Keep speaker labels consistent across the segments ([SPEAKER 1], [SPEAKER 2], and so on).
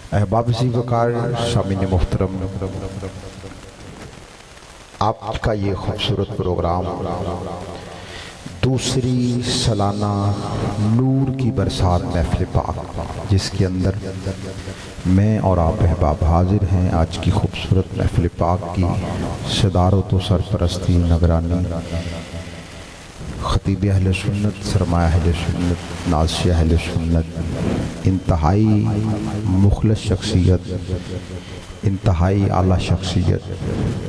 [SPEAKER 1] अहबाब ज़ी वक़ार शामिन मोहतरम, आपका ये खूबसूरत प्रोग्राम दूसरी सालाना नूर की बरसात महफ़िल पाक, जिसके अंदर मैं और आप अहबाब हाजिर हैं। आज की खूबसूरत महफ़िल पाक की सदारत व सरपरस्ती निगरानी ख़तीब अहले सुन्नत, सरमाया अहले सुन्नत, नाज़िश अहले सुन्नत, इंतहाई मुखलस शख्सियत, इंतहाई आला शख्सियत,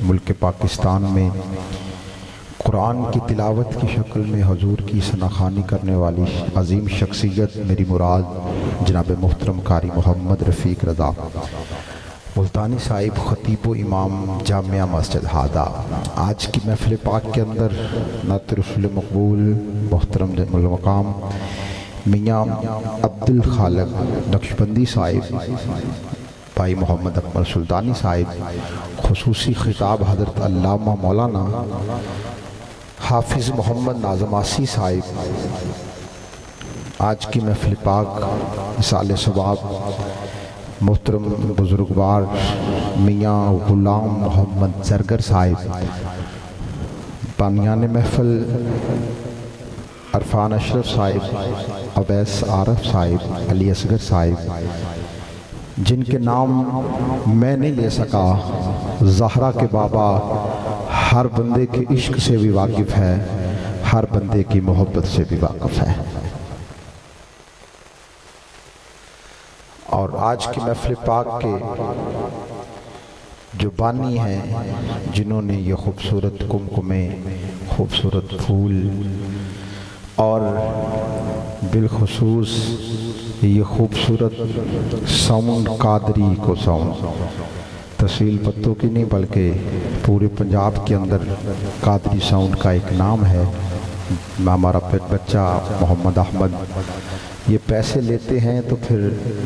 [SPEAKER 1] मुल्क पाकिस्तान में कुरान की तिलावत की शक्ल में हजूर की सनाखानी करने वाली अजीम शख्सियत, मेरी मुराद जनाब मोहतरम कारी मोहम्मद रफ़ीक रज़ा मुल्तानी साहिब, ख़तीब व इमाम जामिया मस्जिद हादा। आज की महफ़िल पाक के अंदर नात रसूल मकबूल मोहतरम मकाम मियाँ अब्दुल खालिक नक्शबंदी साहिब, भाई मोहम्मद अकमल सुल्तानी साहिब, खुसूसी खिताब हज़रत अल्लामा मौलाना हाफिज़ मोहम्मद नाज़मासी साहिब। आज की महफ़िल पाक इसाले सवाब मोहतरम बुजुर्गवार मियाँ गुलाम मोहम्मद ज़रगर साहिब, बानियान महफ़िल अरफान अशरफ साहिब, अवैस आरफ साहिब, अली असगर साहिब, जिनके नाम मैं नहीं ले सका। ज़हरा के बाबा हर बंदे के इश्क से भी वाकिफ़ है, हर बंदे की मोहब्बत से भी वाकिफ़ है। और आज की महफ़िल पाक के जो बानी हैं, जिन्होंने ये खूबसूरत कुमकुमे, खूबसूरत फूल और बिलखुसूस ये खूबसूरत साउंड कादरी को साउंड तहसील पत्तों की नहीं बल्कि पूरे पंजाब के अंदर कादरी साउंड का एक नाम है। हमारा बच्चा मोहम्मद अहमद ये पैसे लेते हैं तो फिर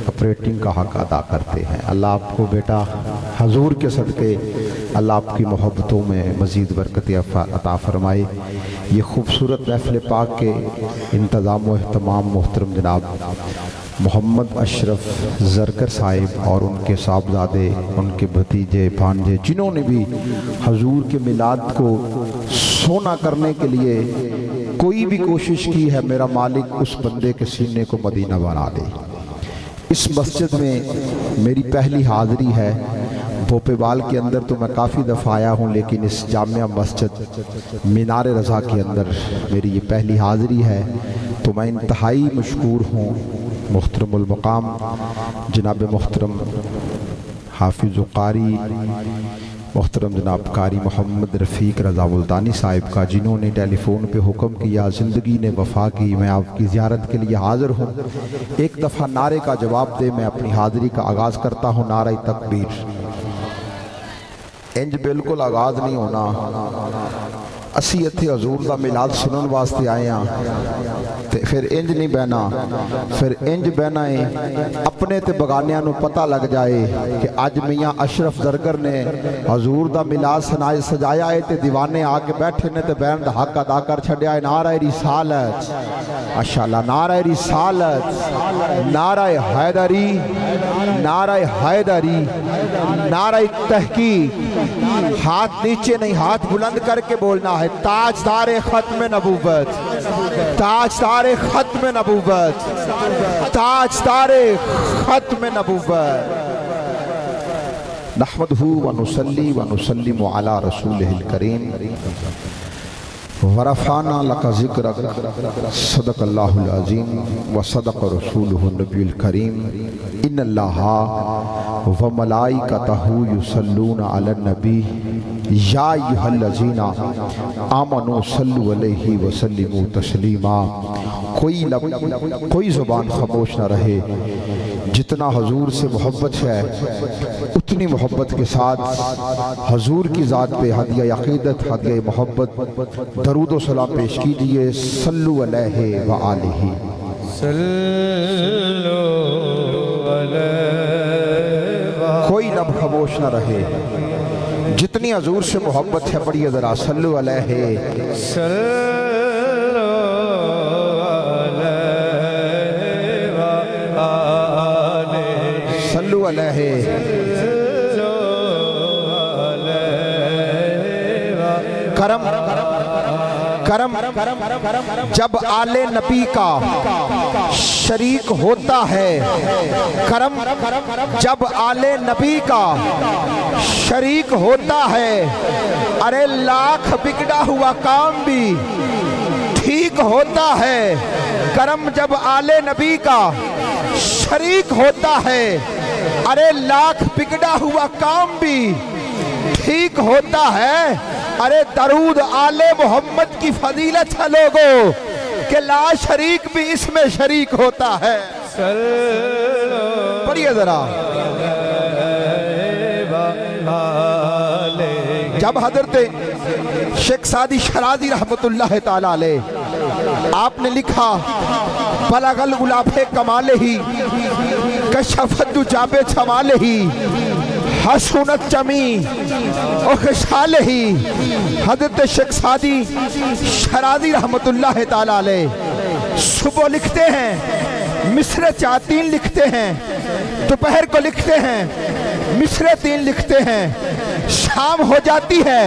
[SPEAKER 1] ऑपरेटिंग का हक अदा करते हैं। अल्लाह आपको बेटा हजूर के सदक़े अल्लाह आपकी मोहब्बतों में मज़ीद बरकत अता फरमाए। ये खूबसूरत महफ़िल पाक के इंतज़ाम व एहतमाम मोहतरम जनाब मोहम्मद अशरफ ज़रगर साहिब और उनके साहबजादे, उनके भतीजे भांजे, जिन्होंने भी हजूर के मिलाद को सोना करने के लिए कोई भी कोशिश की है, मेरा मालिक उस बंदे के सीने को मदीना बना दे। इस मस्जिद में मेरी पहली हाज़िरी है। भोपेवाल के अंदर तो मैं काफ़ी दफ़ा आया हूँ, लेकिन इस जामिया मस्जिद मीनार रज़ा के अंदर मेरी ये पहली हाज़िरी है। तो मैं इंतहाई मशकूर हूँ मुहतरमुल मकाम जनाब मोहतरम हाफिज़ कारी मोहतरम जनाब कारी मोहम्मद रफ़ीक रज़ा मुल्तानी साहिब का, जिन्होंने टेलीफ़ोन पे हुक्म किया, ज़िंदगी ने वफ़ा की, मैं आपकी ज़ियारत के लिए हाज़िर हूँ। एक दफ़ा नारे का जवाब दे, मैं अपनी हाज़िरी का आगाज़ करता हूँ। नारे तकबीर। इंज बिल्कुल आगाज़ नहीं होना। असी इत्थे हजूर दा मिलाद सुनन वास्ते आए हैं ते फिर इंज नहीं बहना, फिर इंज बहना है अपने ते बगानियां नूं पता लग जाए कि अज मियाँ अशरफ ज़रगर ने हजूर दा मिलाद सजाया है ते दीवाने आके बैठे ने ते बहन दा हक अदा कर छड्या है। नारा रिसालत, माशाअल्लाह, नारा रिसालत, नारा हैदरी, नारा हैदरी, नारा तहकीक। हाथ नीचे नहीं, हाथ बुलंद करके बोलना है। ताजदारे खत्म नबूवत, ताजदारे खत्म नबूवत, ताजदारे खत्म नबूवत। नहमदहू व नुसल्ली व नुसल्लिमु अला रसूलिहिल करीम वरफ़ाना लका ज़िक्रक सदक़ल्लाहुल अज़ीम व सदक़ रसूलुहुन नबियुल करीम। इन्नल्लाहा व मलाइकतहू युसल्लूना अलन नबी या अय्युहल्लज़ीना आमनू सल्लु अलैहि व सल्लिमू तस्लीमा। कोई ज़ुबान खामोश न रहे। जितना हजूर से मोहब्बत है उतनी मोहब्बत के साथ हजूर की ज़ात पे हदिया अक़ीदत, हदिया मोहब्बत, दरूद व सलाम पेश कीजिए। सल्लु अलैहि व आलिही, सल्लु अलैहि। कोई लब खामोश न रहे। जितनी हजूर से मोहब्बत है पढ़िए ज़रा। सल्लु अलैहि, सल्लु अलैहि। करम करम जब आले नबी का शरीक होता है, करम जब आले नबी का शरीक होता है, अरे लाख बिगड़ा हुआ काम भी ठीक होता है। करम जब आले नबी का शरीक होता है, अरे लाख बिगड़ा हुआ काम भी ठीक होता है। अरे दरूद आले मोहम्मद की फजीलत है लोगों के ला शरीक भी इसमें शरीक होता है। पढ़िए जरा। जब हजरत शेख सादी शराजी रहमतुल्लाह ताला अलैह आपने लिखा बलगल गुलाफे कमाले ही कशफत जाबे छमाले ही हसूनत चमी और खुशहाल ही, हजरत शेख सादी शराजी रहमतुल्लाह ताला अलैह सुबह लिखते हैं, मिसरे 4-3 लिखते हैं, दोपहर को लिखते हैं, मिसरे 3 लिखते हैं, शाम हो जाती है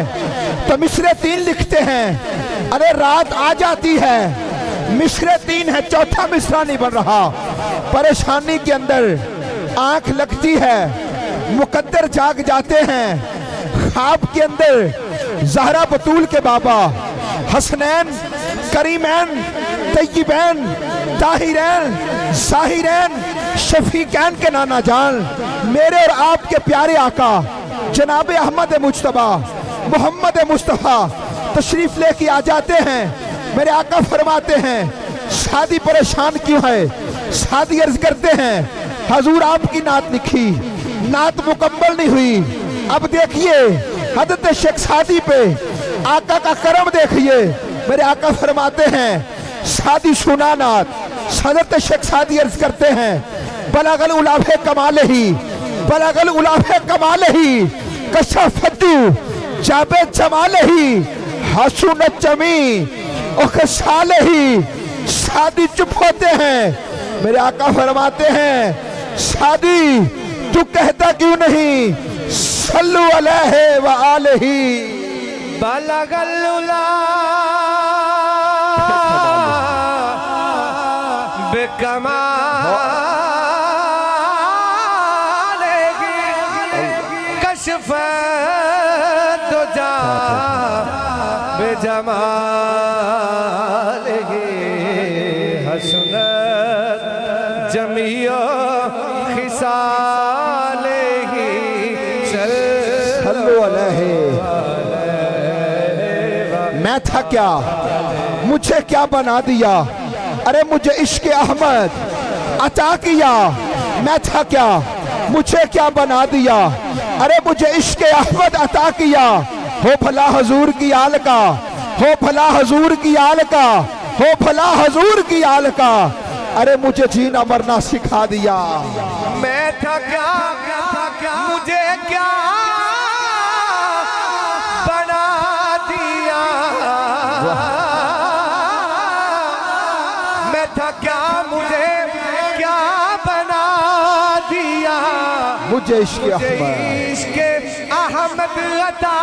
[SPEAKER 1] तो मिसरे 3 लिखते हैं, अरे रात आ जाती है मिसरे 3 है, चौथा मिसरा नहीं बन रहा। परेशानी के अंदर आंख लगती है, मुकद्दर जाग जाते हैं, ख्वाब के अंदर ज़हरा बतूल के बाबा हसनैन करीमैन तय्यबैन ताहिरैन ज़ाहिरैन शफीकैन के नाना जान मेरे और आपके प्यारे आका जनाब अहमद मुज्तबा मोहम्मद मुस्तफ़ा तशरीफ लेके आ जाते हैं। मेरे आका फरमाते हैं शादी परेशान क्यों है? शादी अर्ज करते हैं हजूर आपकी नात लिखी, नात मुकम्मल नहीं हुई। अब देखिए हजरत शेख सादी पे आका का करम देखिए। मेरे आका फरमाते हैं शादी सुना नात। हजरत शेख सादी अर्ज करते हैं बलगल उलाफे कमाले ही, बलगल उलाफे कमाले ही कशफतु जाबे जमाले ही हसूनत जमी और खुशहाले ही। शादी चुप होते हैं। मेरे आका फरमाते हैं शादी तू कहता क्यों नहीं? सल्लु अलैहि व आलिही।
[SPEAKER 2] बलगल बेकमाले कशफत जा बेजमाले हसनत जमिया खिसाले ही।
[SPEAKER 1] सल्लु अलैहि। मैं था क्या, मुझे क्या बना दिया? अरे मुझे इश्क अहमद अता किया। मैं था क्या, मुझे क्या बना दिया? अरे मुझे इश्क अहमद अता किया। हो भला हजूर की आल का, हो भला हजूर की आल का, हो भला हजूर की आल का। अरे मुझे जीना मरना सिखा दिया।
[SPEAKER 2] मैं था क्या, मुझे क्या बना दिया? मैं था क्या, मुझे क्या बना दिया?
[SPEAKER 1] मुझे इश्क
[SPEAKER 2] अहमद अता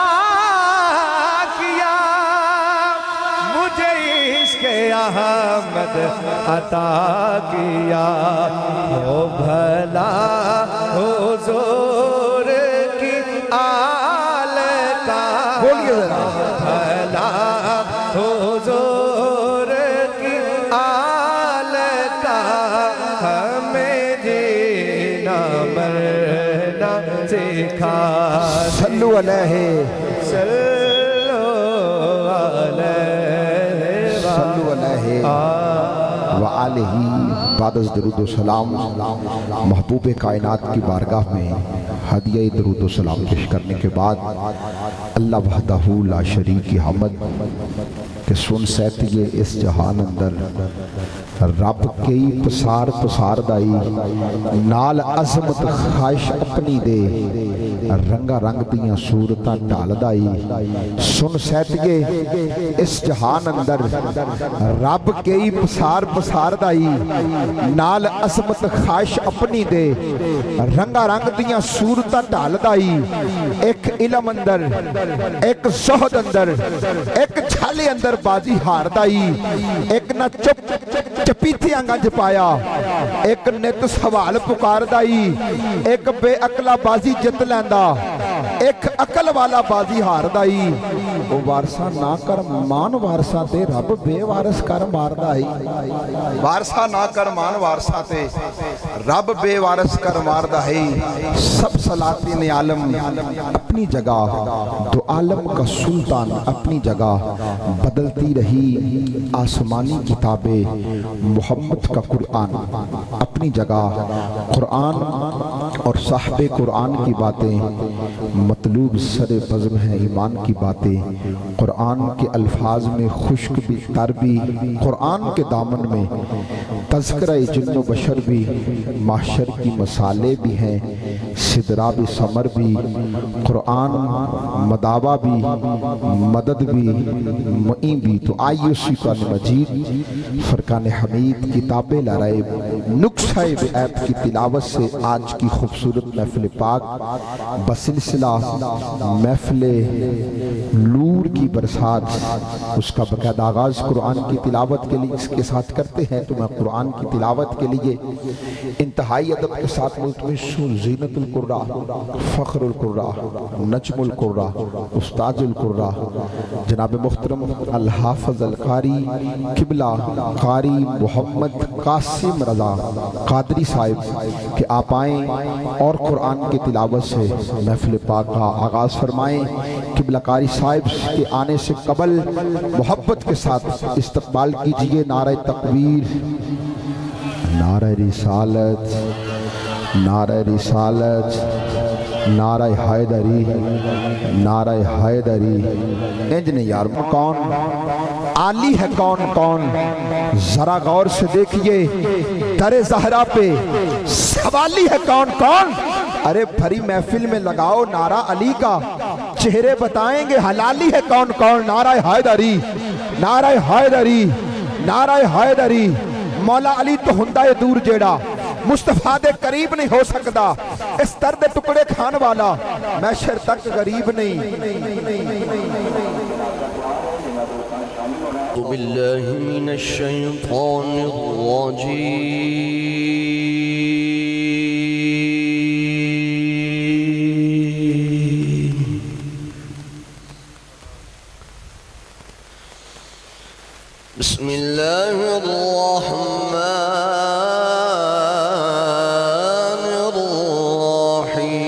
[SPEAKER 2] किया। मुझे इश्क अहमद अता किया। हो भला हुजूर की आल का,
[SPEAKER 1] बोलिए जरा।
[SPEAKER 2] भला हुजूर की आल का हमें जीना मरना सिखा।
[SPEAKER 1] सल्लु अलैहि।
[SPEAKER 2] सल्लु अलैहि
[SPEAKER 1] व आलिही। बादस दरूद व सलाम महबूब कायनात की बारगाह में हदिया दरूद व सलाम पेश करने के बाद अल्लाह वहदहू ला शरीक की हमद के सुन सहती इस जहान अंदर रब कई पसार पसारदाई नाल अजमत खाइश अपनी दे रंगा रंग दियां सूरतां ढालदाई सुन सैतिए इस जहान अंदर रब कई पसार पसारदाई नाल अजमत खाइश अपनी दे रंगा रंग दियां सूरतां ढालदाई एक इलम अंदर एक ज़ुहद अंदर एक छाले अंदर बाजी हारदाई एक ना चुप चपीथियां गंज पाया एक नित सवाल पुकारदाई एक बेअकला बाजी जित लैंदा एक अकल वाला बाजी हारदाई ओ वारसा ना कर मान वारसा ते रब बेवारस कर मारदाई वारसा ना कर मान वारसा ते रब बेवारस कर मारदा है। सब सलातीन आलम अपनी जगह तो आलम का सुल्तान अपनी जगह बदलती रही आसमानी किताबें मोहम्मद का कुरान अपनी जगह कुरान और साहबे कुरान की बातें मतलूब सरे बज़्म है ईमान की बातें कुरान के अल्फाज में खुश्क भी तर भी कुरान के दामन में तज़किरा जिन्न बशर भी माशर की मसाले भी हैं सिदरा भी समर भी कुरान मदावा भी मदद भी मुई भी। तो आइए उसी का मजीद फरकान हमीद किताबें लराए नुक्सा ऐप की तिलावत से आज की खूबसूरत महफिल पाक बसिलसिला महफिल नूर की बरसात उसका बाकायदा आगाज़ कुरान की तिलावत के लिए इसके साथ करते हैं। तो मैं कुरान की तिलावत के लिए इंतहाई अदब के साथ मुल्तमिस हूँ ज़ीनतुल कुर्रा फ़ख्रुल कुर्रा नजमुल कुर्रा उस्ताजुल कुर्रा जनाब मुहतरम अल हाफ़िज़ अल कारी किबला कारी मोहम्मद कासिम रज़ा कादरी साहिब कि आप आएँ और कुरान की तिलावत से महफिल पाक का आगाज़ फरमाएँ। किबला कारी साहिब के आने से कबल मोहब्बत के साथ इस्तक़बाल कीजिए नारे तकबीर नारे रिसालत नारे रिसालत नारे हैदरी नारे हैदरी। इंज नहीं यार कौन आली है कौन कौन जरा गौर से देखिए दरे ज़हरा पे सवाली है कौन कौन। अरे भरी महफिल में लगाओ नारा अली का चेहरे बताएंगे हलाली है कौन कौन। नारा हैदरी नारा हैदरी नारा हैदरी। मौला अली तो हुंदा है दूर जेड़ा मुस्तफा दे करीब नहीं हो सकता इस दर्द टुकड़े खान वाला मैशर तक गरीब नहीं।
[SPEAKER 3] बिल्लाहि मिनश शैतानिर रजीम बिस्मिल्लाहिर रहमानिर रहीम।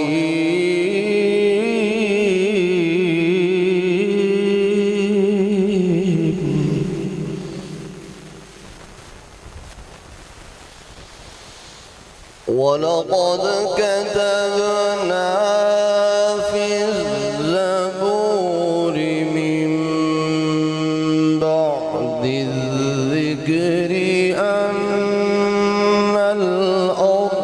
[SPEAKER 3] वलक़द कतबना फी ज़बूर मिन बअदि ज़िक्रि अन्नल अर्ज़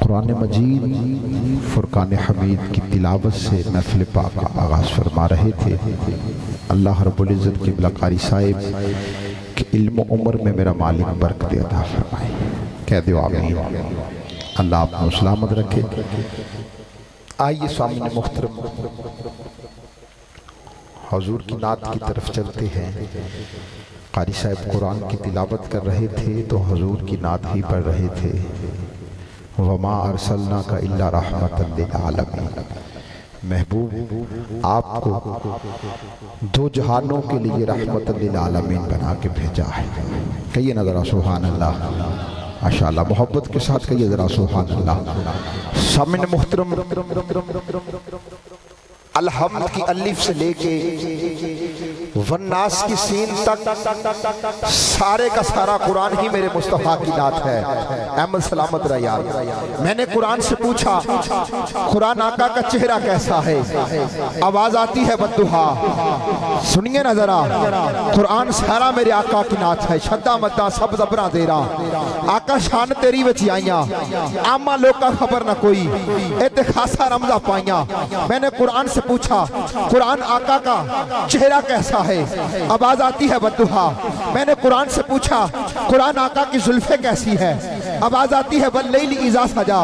[SPEAKER 1] कुरान मजीद फुरकान हमीद की तिलावत से महफिल पाक का आगाज़ फरमा रहे थे। अल्लाह रब्बुल इज़्ज़त की कारी साहिब कि इल्म उम्र में मेरा मालिक बरकत अता फरमाए। कह दो आमीन। अल्लाह आपको सलामत रखे। आइए सामने मुहतरम हुजूर की नात की तरफ चलते हैं। कारी साहब कुरान की तिलावत कर रहे थे तो हुजूर की नात ही पढ़ रहे थे। वमा अरसलना का इल्ला रहमतन लिल आलमीन। महबूब आपको दो जहानों के लिए रहमतन लिल आलमीन बना के भेजा है। कहिए ना ज़रा सुभान अल्लाह। माशाअल्लाह मोहब्बत के साथ कहिए ज़रा सुभान अल्लाह। सामने मुहतरम अलहम्द की अलिफ से लेके वन्नास की सीन तक सारे का सारा कुरान ही मेरे मुस्तफ़ा की नात है। अहमद सलामत रहा यार। मैंने कुरान से पूछा कुरान आका का चेहरा कैसा है? आवाज आती है बद्दुहा। सुनिए ना जरा, कुरान सारा मेरे आका की नात है। शद्दा मद्दा सब जबरा तेरा आका शान तेरी विच आइयां आमा लोग का खबर ना कोई इते खासा रमजा पाइया। मैंने कुरान से पूछा कुरान आका का चेहरा कैसा है? आवाज आती है बद्दुहा। मैंने कुरान से पूछा कुरान आका की जुल्फे कैसी है? आवाज आती है वल्लैल इज़ा सजा।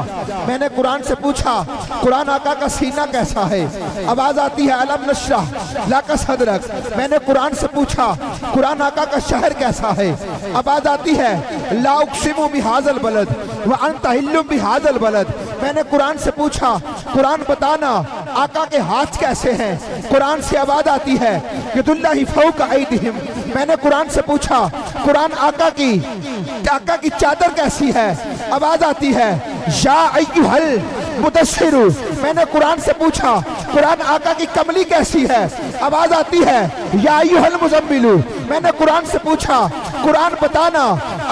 [SPEAKER 1] मैंने कुरान से पूछा कुरान आका का सीना कैसा है? आवाज आती है अलम नशरह लका सदरक। मैंने कुरान से पूछा कुरान आका का शहर कैसा है? आवाज आती है ला उक़सिमु बिहाज़ल बलद व अंता हिल्लुम बिहाज़ल बलद। मैंने कुरान से पूछा कुरान बताना आका के हाथ कैसे हैं? कुरान से आवाज आती है यदुल्लाहि फौका ऐदिहिम। मैंने कुरान से पूछा कुरान आका की चादर कैसी है? आवाज आती है या अय्युहल मुदस्सिरु। मैंने कुरान से पूछा कुरान आका की कमली कैसी है? आवाज आती है या अय्युहल मुज़म्मिलु। मैंने कुरान से पूछा कुरान बताना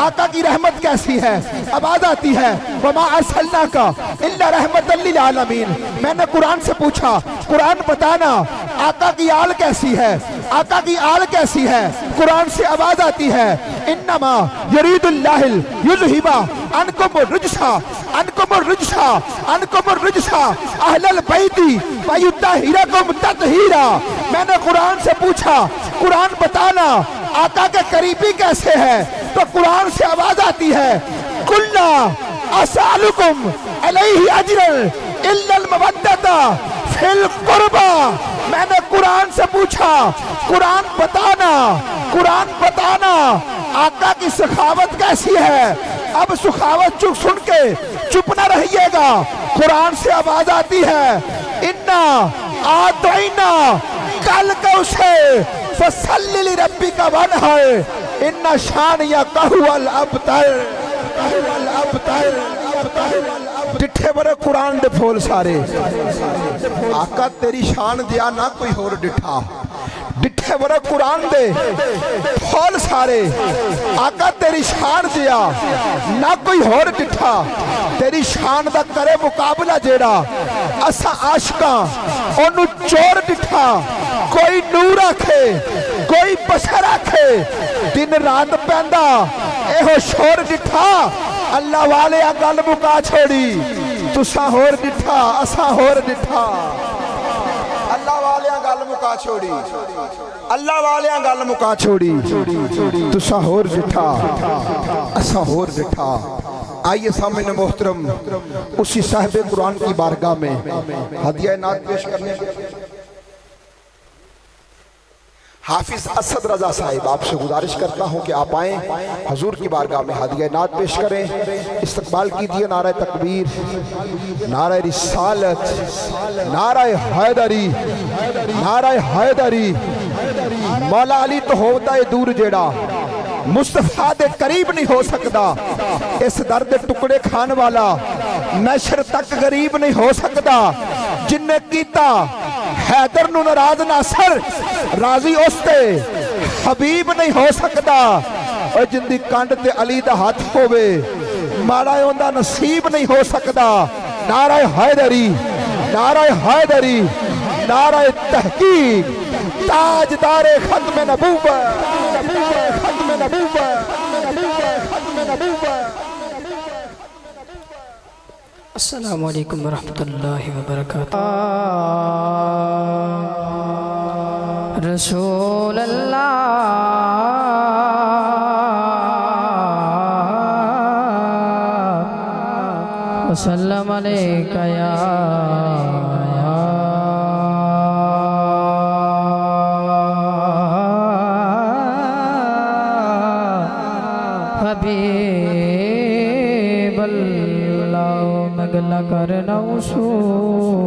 [SPEAKER 1] आका की रहमत कैसी है? आवाज आती है वमा अरसलनाका इल्ला रहमतन लिल आलमीन। मैंने कुरान से पूछा कुरान बताना आका की आल कैसी है? आका की आल कैसी है? कुरान से आवाज आती है इन्नमा यरीदुल्लाहिल युज़हिबा अनकुम रुजसा अहलल बैती व युत्तहिरकुम तत्हीरा। मैंने कुरान से पूछा कुरान बताना आका के करीबी कैसे है? तो कुरान से आवाज आती है कुल्ला असअलुकुम अलैहि अजरन इल्लल मवद्दता फिल कुर्बा। मैंने कुरान से पूछा कुरान बताना आका की सखावत कैसी है? अब सखावत सुन के चुप न रहिएगा। कुरान से आवाज आती है इन्ना आतैना कल कौसे फसल्लि लिरब्बिका वनहर इन्ना शानियका हुवल अबतर। डिठे बड़े कुरान दे फूल सारे आका तेरी शान दिया ना कोई होर डिठा। डिठे बड़े कुरान दे फूल सारे आका तेरी शान दिया ना कोई होर डिठा। तेरी शान दा करे मुकाबला जेड़ा असा आशिकां ओनू चोर डिठा। कोई नूर आखे कोई बशर आखे दिन रात पैंदा एहो शोर डिठा। अल्लाह वाले गल मुका छोड़ी तुसा होर डिठा असा होर डिठा। अल्लाह वालियां गल मुका छोड़ी, अल्लाह वालियां गल मुका छोड़ी। तुसा होर डिठा असा होर डिठा। आइए सामने मोहतरम उसी साहिब कुरान की बारगाह में हदिया नात पेश करने हाफिज असद रजा साहिब आपसे गुजारिश करता हूं कि आप आए हजूर की बारगाह में हदिया नात पेश करें। इस्तकबाल कीजिए नारा तकबीर, नारा रिसालत, नारा हैदरी, नारा हैदरी। मौला अली तो होता है दूर जेड़ा मुस्तफा दे करीब नहीं हो सकता। इस दर्द टुकड़े खान वाला मैशर तक गरीब नहीं हो सकता। जिन्ने कीता हैदर नू नाराज नासर राजी उसते हबीब नहीं हो सकता। और जिंदी कंड ते अली दा हाथ होवे माड़ा उनदा नसीब नहीं हो सकता। नारा हैदरी, नारा हैदरी, नारा तहकीक, ताजदारे खत्म नबूवत, खत्म नबूवत, खत्म नबूवत।
[SPEAKER 4] अस्सलामु अलैकुम वरहमतुल्लाहि वबरकातुहू। रसूल अल्लाह वसल्लम अलैका या हबीब अल्लाह। मगला करना उसूल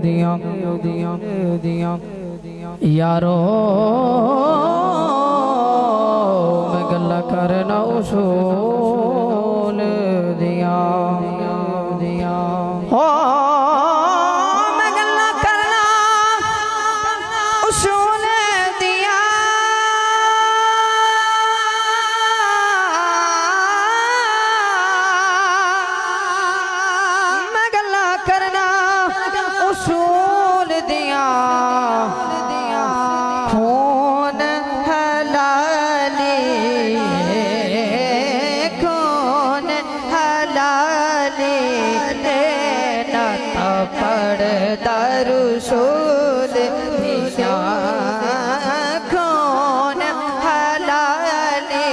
[SPEAKER 4] दिया यारो, मैं गल्ला करना उसूल दिया हो। मैं गल्ला करना उसूल दिया। मैं गल्ला करना उसूल दिया। खून हलाली, खून हलाली, लेना तो पड़ता रसूल दिया। खून हलाली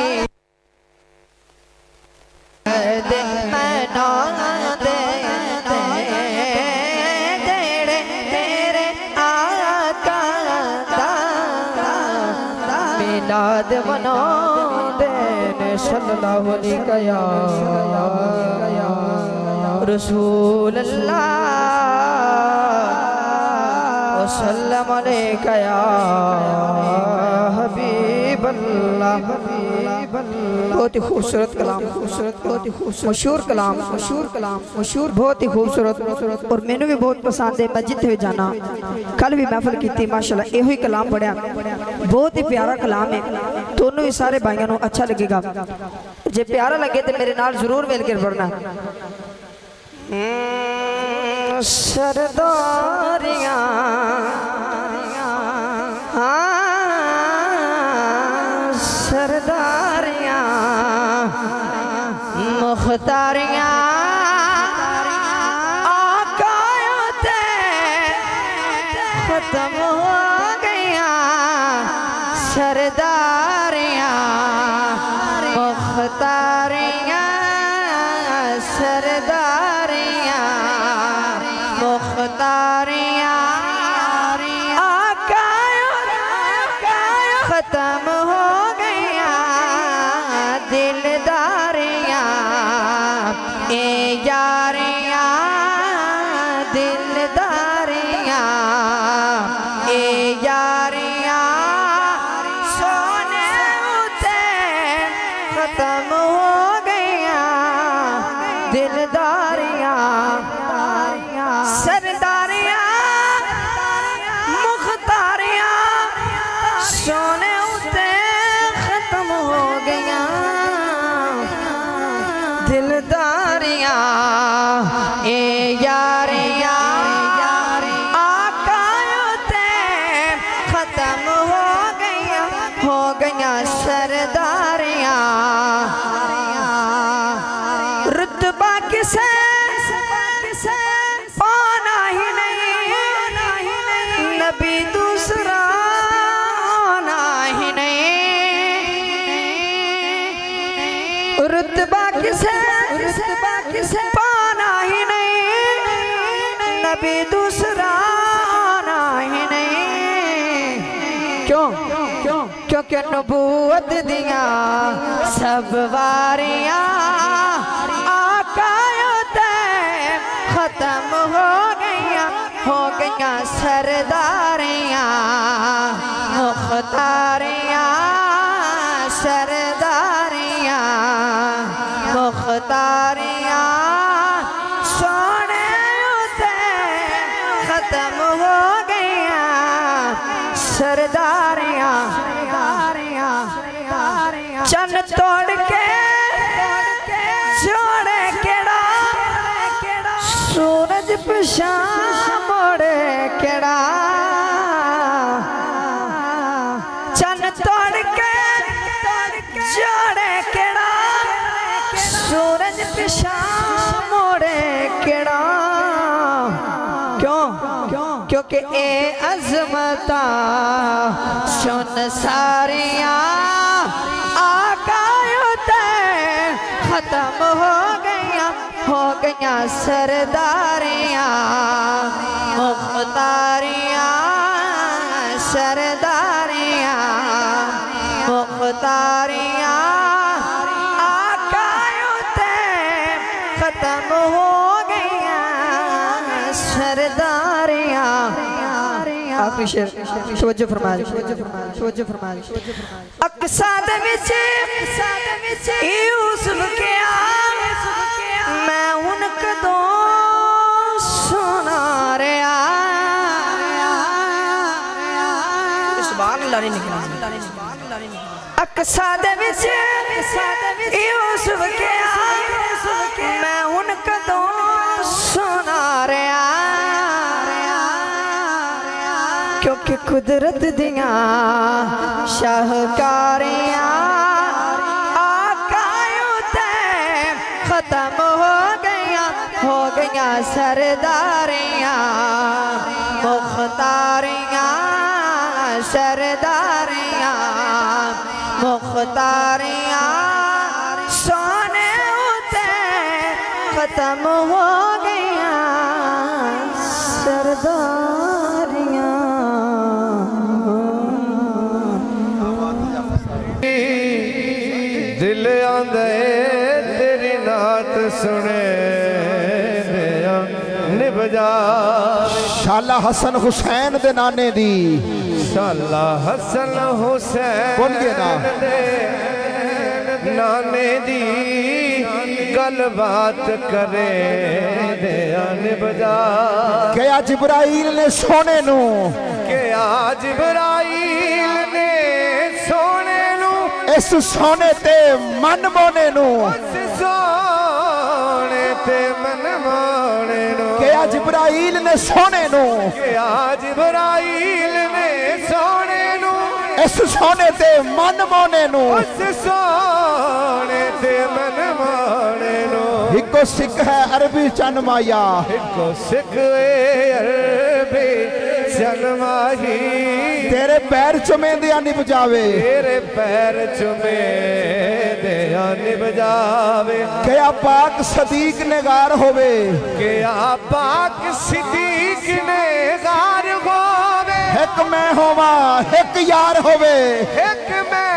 [SPEAKER 4] मिलाद मना देने सल्लल्लाहु अलैहि या रसूल अल्लाह वसल्लम अलैका या हबीब अल्लाह। बहुत ही खूबसूरत कलाम, बहुत ही खूबसूरत मशहूर कलाम, मशहूर बहुत ही खूबसूरत। और मैंने भी बहुत पसंद है। मैं जिथे भी जाना, कल भी महफिल की माशाल्लाह यही कलाम पढ़िया। बहुत ही प्यारा कलाम है। दोनों ही सारे भाइयों को अच्छा लगेगा। जे प्यारा लगे तो मेरे नाल जरूर मिलकर पढ़ना। सरदारियां सरदारियां मुख्तारियां आकायों ते खत्म हो गया। सरदारियां मुख्तारियां सरदारियां मुख्तारियां आकायों खत्म हो गया। दिलदारियां ए यारियां दिलदारियां ए यारियां सोने उते खत्म हो गया। दिलदारियां सरदारियां मुख्तारियां सोने उते खत्म हो गया। दिलदारियां ए यारियां आकायों ते खत्म हो गया सरदारियां। रुतबा किसे रुतबा किसे पाना ही नहीं, नबी दूसरा आना ही नहीं। क्यों क्यों क्योंकि नबूवत दिया सब वारियां खत्म हो गईया सरदारियां मुख्तारियां सरदारियां मुख्तारियां सोने उते खत्म हो गईया सरदारियां चन तोड़ के जोड़े केड़ा सूरज पिछा मोड़े केड़ा चन तोड़ के जोड़े केड़ा सूरज पिछा मोड़े केड़ा। क्यों क्योंकि ए अजमता सुन सारियां खत्म हो गईया सरदारियां मुख्तारियां सरदारियां मुख्तारियां आकायों खत्म हो गईया सरदारियां। आखिरी शेर तवज्जो फरमाए अक्सा दे विच यूसुफ के मैं उन कदों सुना रहा अक्सा दे विच यूसुफ के मैं उन कदों सुना रहा क्योंकि कुदरत दियां शाहकारियां खत्म हो गईया सरदारियां मुख्तारियां सरदारियां मुख्तारियां सोने उते खत्म हो गईया सरदारियां।
[SPEAKER 2] दिल आंदे सुने निभजा
[SPEAKER 1] शाला हसन हुसैन दे नाने दी
[SPEAKER 2] शाला हसन हुसैन
[SPEAKER 1] बोलिए ना
[SPEAKER 2] नाने दी गल बात करे निभजा
[SPEAKER 1] क्या जिब्राइल ने सोने नू
[SPEAKER 2] क्या जिब्राइल ने सोने नू
[SPEAKER 1] इस सोने ते मन मोने नू
[SPEAKER 2] मन माने नो
[SPEAKER 1] क्या जिब्राइल ने सोने नू
[SPEAKER 2] क्या जिब्राइल ने सोने नू
[SPEAKER 1] इस सोने ते मन मोने नू
[SPEAKER 2] उस सोने ते मन माने नो
[SPEAKER 1] इको सिख है अरबी चन माया
[SPEAKER 2] इको सिख अरबी चन माही
[SPEAKER 1] तेरे पैर चुमे दिया निभ जावे
[SPEAKER 2] तेरे पैर चुमे दिया निभ जावे
[SPEAKER 1] क्या पाक सदीक नेगार होवे
[SPEAKER 2] क्या पाक सदीक नेगार होवे
[SPEAKER 1] एक मैं होवा एक यार होवे
[SPEAKER 2] एक मैं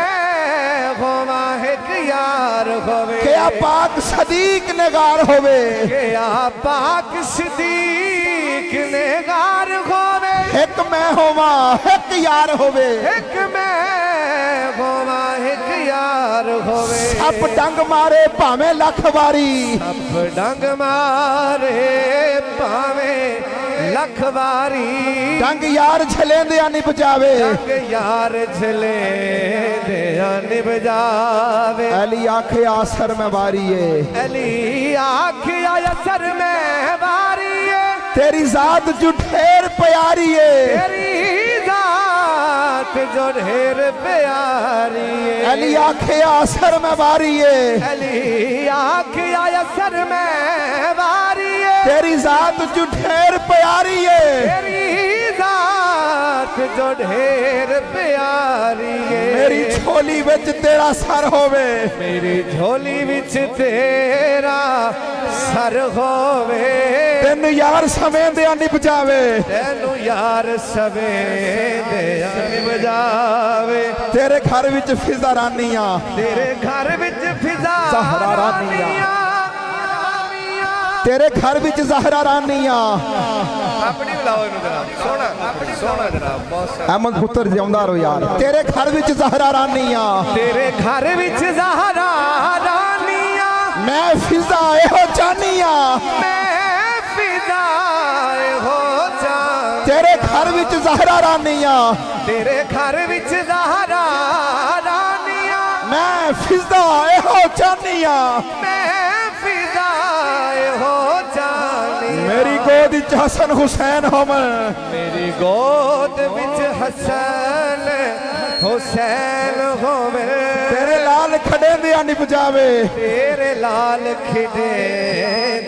[SPEAKER 2] होवा एक यार होवे
[SPEAKER 1] क्या पाक सदीक नेगार होवे
[SPEAKER 2] क्या पाक सदीक नेगार होवे
[SPEAKER 1] एक मैं होवा एक यार होवे
[SPEAKER 2] एक मैं होवा एक यार होवे
[SPEAKER 1] सप डंग मारे भावे लख बारी
[SPEAKER 2] सप डंग मारे भावे लख बारी
[SPEAKER 1] डंग यार झले दिया निभ जावे
[SPEAKER 2] डंग यार झले दिया निभ जावे
[SPEAKER 1] अली आखे आसर में बारी है
[SPEAKER 2] अली आखे असर में बारी है
[SPEAKER 1] तेरी जात जो ढेर प्यारी है
[SPEAKER 2] तेरी जात जो ढेर प्यारी है
[SPEAKER 1] अली आखे आसर में बारी है
[SPEAKER 2] अली आखे असर में बारी है
[SPEAKER 1] तेरी जात जो ढेर प्यारी है
[SPEAKER 2] तेरी जात आंख जो ढेर प्यारी है
[SPEAKER 1] मेरी झोली विच तेरा सर होवे
[SPEAKER 2] मेरी झोली विच तेरा सर होवे
[SPEAKER 1] तेन यार सवेंदिया निभ जावे
[SPEAKER 2] तेनू यार सवे दिया बजावे
[SPEAKER 1] तेरे घर विच फिजा रानिया
[SPEAKER 2] तेरे घर विच फिजा
[SPEAKER 1] ज़हरा रानिया तेरे घर विच ज़हरा रानिया
[SPEAKER 2] अपनी बुलाओ इनू जनाब सोना अपनी सोना जनाब बहुत
[SPEAKER 1] अहमद पुत्र जिंदा रहो यार तेरे घर विच ज़हरा रानिया
[SPEAKER 2] तेरे घर विच ज़हरा रानिया
[SPEAKER 1] मैं फिजा एहो जानिया
[SPEAKER 2] मैं फिजा हो जा
[SPEAKER 1] तेरे घर विच ज़हरा रानिया
[SPEAKER 2] तेरे घर विच ज़हरा रानिया
[SPEAKER 1] मैं फिजा एहो जानिया
[SPEAKER 2] मैं फिजा हो जानिया
[SPEAKER 1] मेरी गोद विच हसन हुसैन होवन
[SPEAKER 2] मेरी गोद विच हसन हुसैन होवे
[SPEAKER 1] तेरे लाल खड़े दिया निभ जावे
[SPEAKER 2] तेरे लाल खिड़े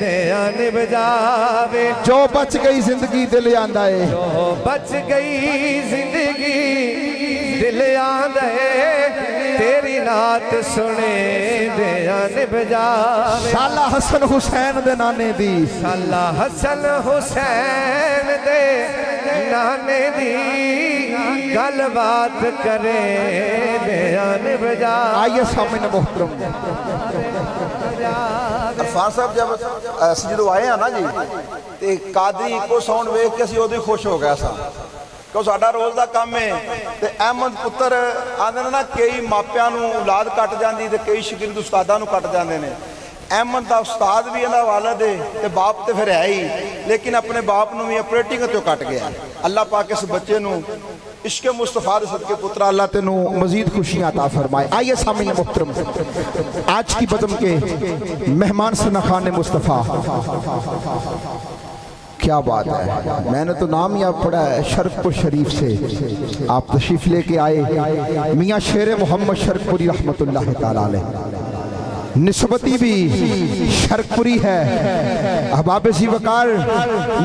[SPEAKER 2] दिया निभ जावे
[SPEAKER 1] जो बच गई जिंदगी दिल आंदा है
[SPEAKER 2] जो बच गई जिंदगी दिल आंदा है तेरी नात सुने दिया निभ जावे
[SPEAKER 1] शाला हसन हुसैन दे नाने दी
[SPEAKER 2] साला हसन हुसैन दे नाने दी गल बात करे दिया निभ जावे
[SPEAKER 1] आइए सामने मोहतरम
[SPEAKER 5] अरफान साहब जब ਅਸੀਂ ਜਦੋਂ ਆਏ ਆ ਨਾ ਜੀ ਤੇ ਕਾਦਰੀ ਇੱਕੋ ਸਾਊਂਡ ਵੇਖ ਕੇ ਅਸੀਂ ਉਦੋਂ ਹੀ ਖੁਸ਼ ਹੋ ਗਏ ਸਾਂ ਕਿਉਂ ਸਾਡਾ ਰੋਜ਼ ਦਾ ਕੰਮ ਹੈ ਤੇ ਅਹਿਮਦ ਪੁੱਤਰ ਆਂਦੇ ਨੇ ਨਾ ਕਈ ਮਾਪਿਆਂ ਨੂੰ ਔਲਾਦ ਕੱਟ ਜਾਂਦੀ ਤੇ ਕਈ ਸ਼ਾਗਿਰਦ ਉਸਤਾਦਾਂ ਨੂੰ ਕੱਟ ਜਾਂਦੇ ਨੇ ਅਹਿਮਦ ਦਾ ਉਸਤਾਦ ਵੀ ਇਹਦਾ ਵਾਲਦ ਹੈ ਤੇ ਬਾਪ ਤੇ ਫਿਰ ਹੈ ਹੀ ਲੇਕਿਨ ਆਪਣੇ ਬਾਪ ਨੂੰ ਵੀ ਆਪਰੇਟਿੰਗ ਤੋਂ ਕੱਟ ਗਿਆ ਅੱਲਾਹ ਪਾਕ ਇਸ ਬੱਚੇ ਨੂੰ इश्क मुस्तफ़ा दे सदके पुत्रा
[SPEAKER 1] अल्लाह तेनू मजीद खुशियां अता फरमाए आइए सामने मोहतरम आज की बज़म के मेहमान सना खान मुस्तफ़ा क्या बात है मैंने तो नाम ही पढ़ा है शरफपुर शरीफ से आप तशरीफ लेके आए मियाँ शेर मोहम्मद शरफपुरी रहमतुल्लाह ताला अलैह निस्बती भी शरकपुरी है अहबाब सी वकार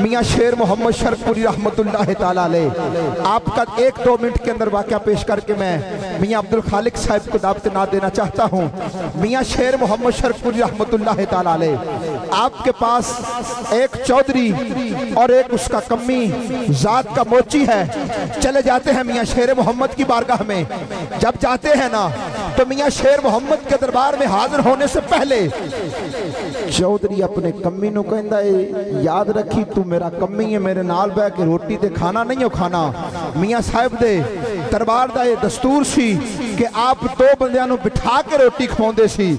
[SPEAKER 1] मियाँ शेर मोहम्मद शरकपुरी रहमतुल्लाह ताला अलैह आपका 1-2 मिनट के अंदर वाक़या पेश करके मैं मियाँ अब्दुल खालिक साहब को दावत ना देना चाहता हूँ मियाँ शेर मोहम्मद शरकपुरी रहमतुल्लाह ताला अलैह आपके पास एक चौधरी और एक उसका कम्मी जात का मोची है चले जाते हैं मियाँ शेर मोहम्मद की बारगाह में जब जाते हैं ना तो मियाँ शेर मोहम्मद के दरबार में हाजिर होने से पहले चौधरी अपने कम्मी नूं कहंदा है याद रखी तू मेरा कम्मी है मेरे नाल बैठ के रोटी ते खाना नहीं हो खाना मियाँ साहब दे दरबार दा ये दस्तूर सी कि आप 2 बंदियां नूं बिठा के रोटी खवाउंदे सी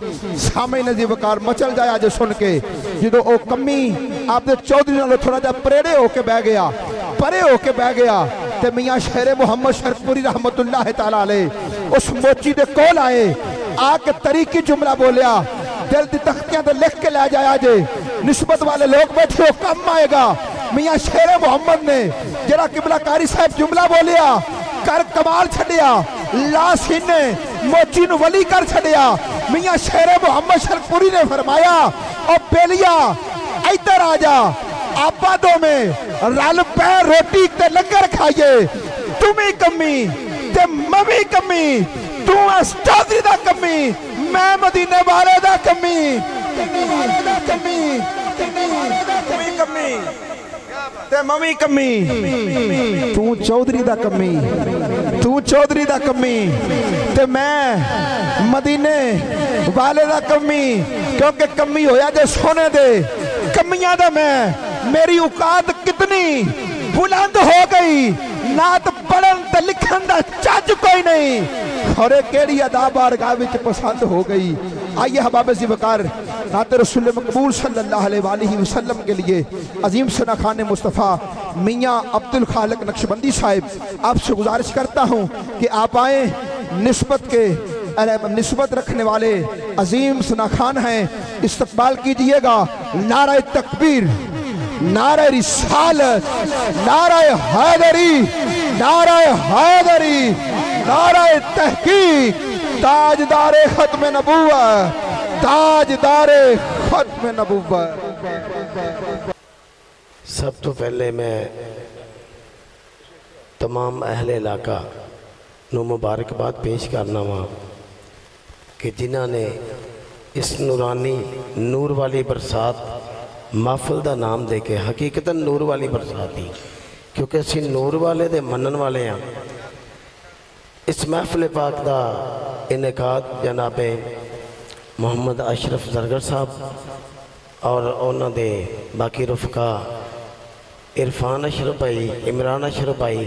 [SPEAKER 1] सामने नजी वकार मचल जाया जो सुन के जो ओ कम्मी आपदे चौधरी नालों थोड़ा जा परेड़े होके बह गया परे होके बह गया ते मियाँ शेर मोहम्मद शरकपुरी रहमतुल्लाह ताला अलैह उस मोची दे कोल आए आके तरीकी जुमला बोलिया दिल दी तख्तियां तो लिख के लै जाया जे निस्बत वाले लोग बैठे हो कम आएगा मियाँ शेर मोहम्मद ने जरा किबला कारी साहब जुमला बोलिया कर कमाल छड़िया लासीन ने मोची नू वली कर छड़िया मियाँ शेर मोहम्मद शरकपुरी ने फरमाया ओ बेलिया इधर आ जा आबादों में रल पै रोटी ते लंगर खाइए तुम्हें कमी ते मवी कमी तू इस चौधरी दा कमी मैं मदीने वाले दा कमी
[SPEAKER 5] ते मम्मी कमी
[SPEAKER 1] तू चौधरी दा कमी तू चौधरी दा कमी ते मैं मदीने वाले दा कमी क्योंकि कमी होया जे सोने दे कमियां दा मैं मेरी औकात कितनी बुलंद हो गई नात पढ़न ते लिखन दा चज कोई नहीं और केड़ी अदा बारगाह विच पसंद हो गई आइए हबाब सी वकार नात रसूल मकबूल सल्लल्लाहु अलैहि वसल्लम के लिए अजीम सना खान मुस्तफ़ा मियाँ अब्दुल खालिक नक्शबंदी साहिब आपसे गुजारिश करता हूँ कि आप आए निस्बत रखने वाले अजीम सना खान हैं इस्तकबाल कीजिएगा नारा तकबीर नारा रिसालत नारा हैदरी नारा हैदरी नारा तहकीक ताजदारे खत्म नबूवत ताजदारे खत्म नबूवत।
[SPEAKER 6] सब तो पहले मैं तमाम अहले इलाका नूं मुबारकबाद पेश करना वा कि जिन्हां ने इस नूरानी नूर वाली बरसात महफिल का नाम दे के हकीकतन नूर वाली बरसात ही, क्योंकि असी नूर वाले दे मनन वाले हाँ। इस महफिल पाक का इनेकाद जनाबे मोहम्मद अशरफ जरगर साहब और उन्होंने बाकी रुफका इरफान अशरफ भाई, इमरान अशरफ भाई,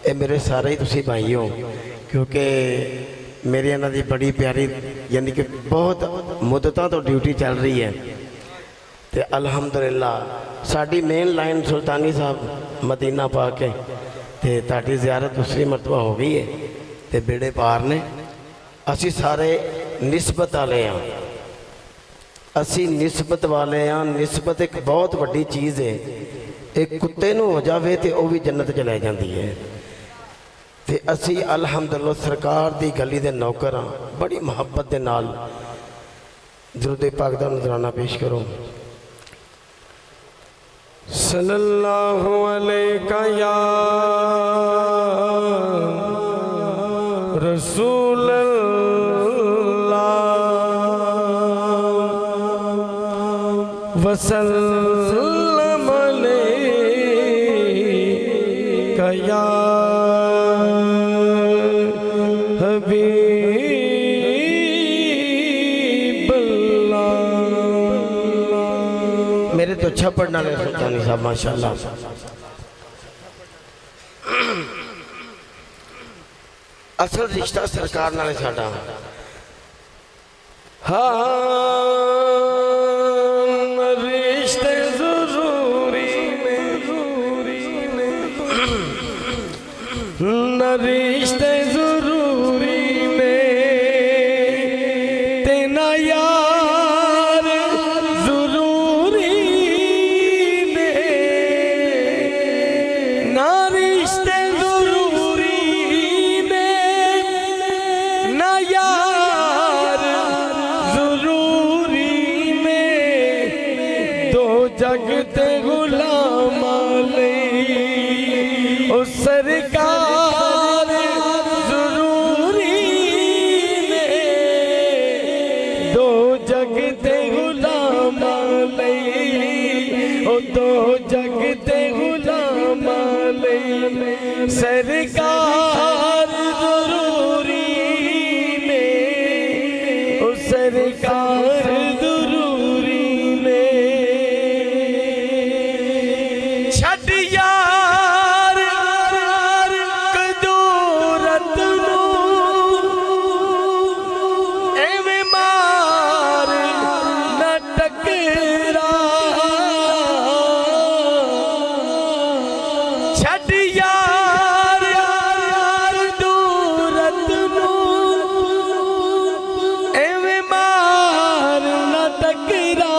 [SPEAKER 6] ये मेरे सारे ही तुसी भाई हो, क्योंकि मेरी इन्हों की बड़ी प्यारी यानी कि बहुत मुद्दतों तो ड्यूटी चल रही है। तो अल्हम्दुलिल्लाह साड़ी मेन लाइन सुल्तानी साहब मदीना पा के ते ताड़ी ज़ियारत दूसरी मरतबा हो गई है तो बेड़े पार ने। असी सारे निस्बत वाले हाँ, असी निस्बत वाले हाँ। निस्बत एक बहुत वड्डी चीज़ है। एक कुत्ते नूं हो जाए तो वह भी जन्नत च लै जाती है। तो असी अल्हम्दुलिल्लाह सरकार की गली के नौकर हाँ। बड़ी मुहब्बत के नाल दुरूद पाक दा नज़राना पेश करो। सल्लल्लाहु अलैका या रसूल अल्लाह वसल्लम अलैका या हबीब अल्लाह। मेरे तो अच्छा पढ़ना है सुल्तानी साहब माशाल्लाह। असल रिश्ता सरकार नाल साडा हाँ, रिश्ते जरूरी ने न रिश्ते जरूरी ने तेना यार जरूरी ने ना रिश्ते जरूरी ने ना यार जरूरी ने दो जगते गुलाम ओ सरकार जरूरी ने दो जगते गुलाम ओ दो जगते गुलाम सरकार जरूरी ने ओ सरकार जरूरी ने छड़ यार कदूरत नूं एवें मार न टकरा छड़ यार कदूरत नूं एवें मार न टकरा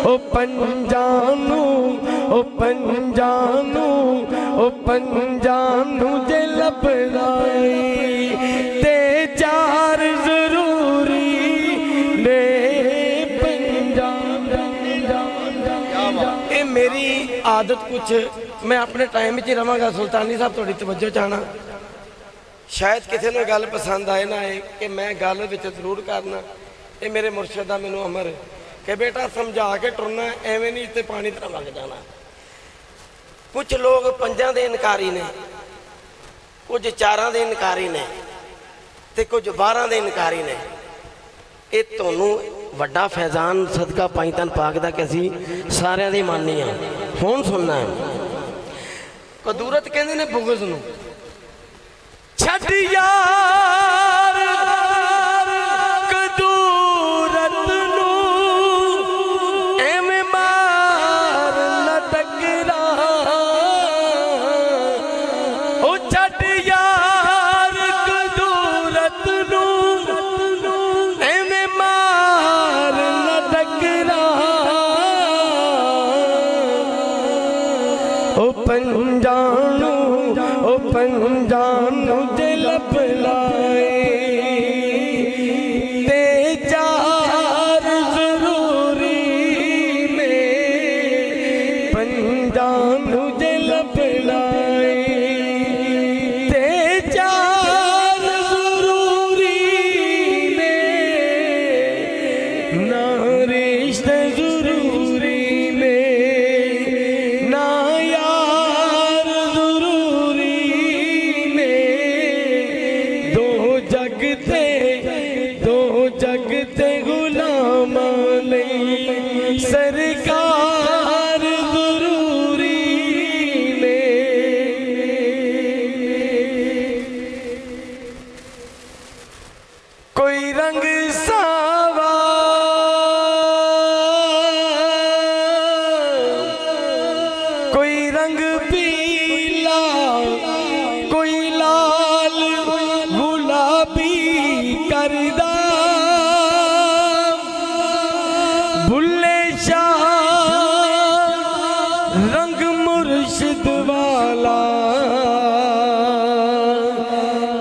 [SPEAKER 6] ओ पंजानू ओ पंजानू ओ पंजानू जे लभदाई ते चार जरूरी ने पंजान। ये मेरी आदत कुछ मैं अपने टाइम च रवांगा। सुल्तानी साहब थोड़ी तवज्जो चाहना, शायद किसी ने गल पसंद आए ना आए कि मैं गल विच जरूर करना। ये मेरे मुर्शद दा मैनूं अमर कि बेटा समझा के टुरना, एवें नहीं इत्ते पानी तरह लग जाना। कुछ लोग पंजां दे इनकारी ने, कुछ चारां दे इनकारी ने ते कुछ 12 दे इनकारी ने। ये तुहानूं वड्डा फैजान सदका पाईतन पाक दा कि असीं सारिआं दी मानी आ। हुण सुनना है कदूरत कहंदे ने बुग़ज़ नूं। छड्ड यार कदूरत नूं एवें मार न टकरा ओ छड्ड यार कदूरत नूं एवें मार न टकरा ओ पंजानू ओ पंजानू जे लभलाए ते चार जरूरी ने पंजानू जे लभलाए
[SPEAKER 7] ते दो जग ते गुलामां लई सरकार जरूरी ने। कोई रंग सावा कोई रंग पीला कोई लाल गुलाबी करदा बुल्ले शाह रंग मुर्शिद वाला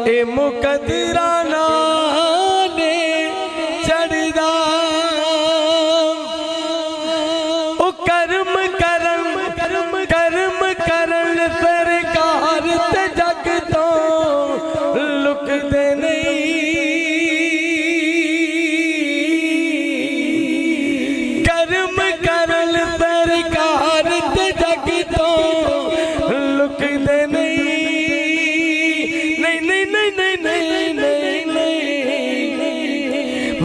[SPEAKER 7] ए मुकदराना ने चढ़दा ओ कर्म करम कर्म करन सरकार ते जग तो लुकदे नहीं। कर्म करन सरकार ते जग तो लुकदे नहीं। नहीं नहीं नहीं नहीं नहीं नहीं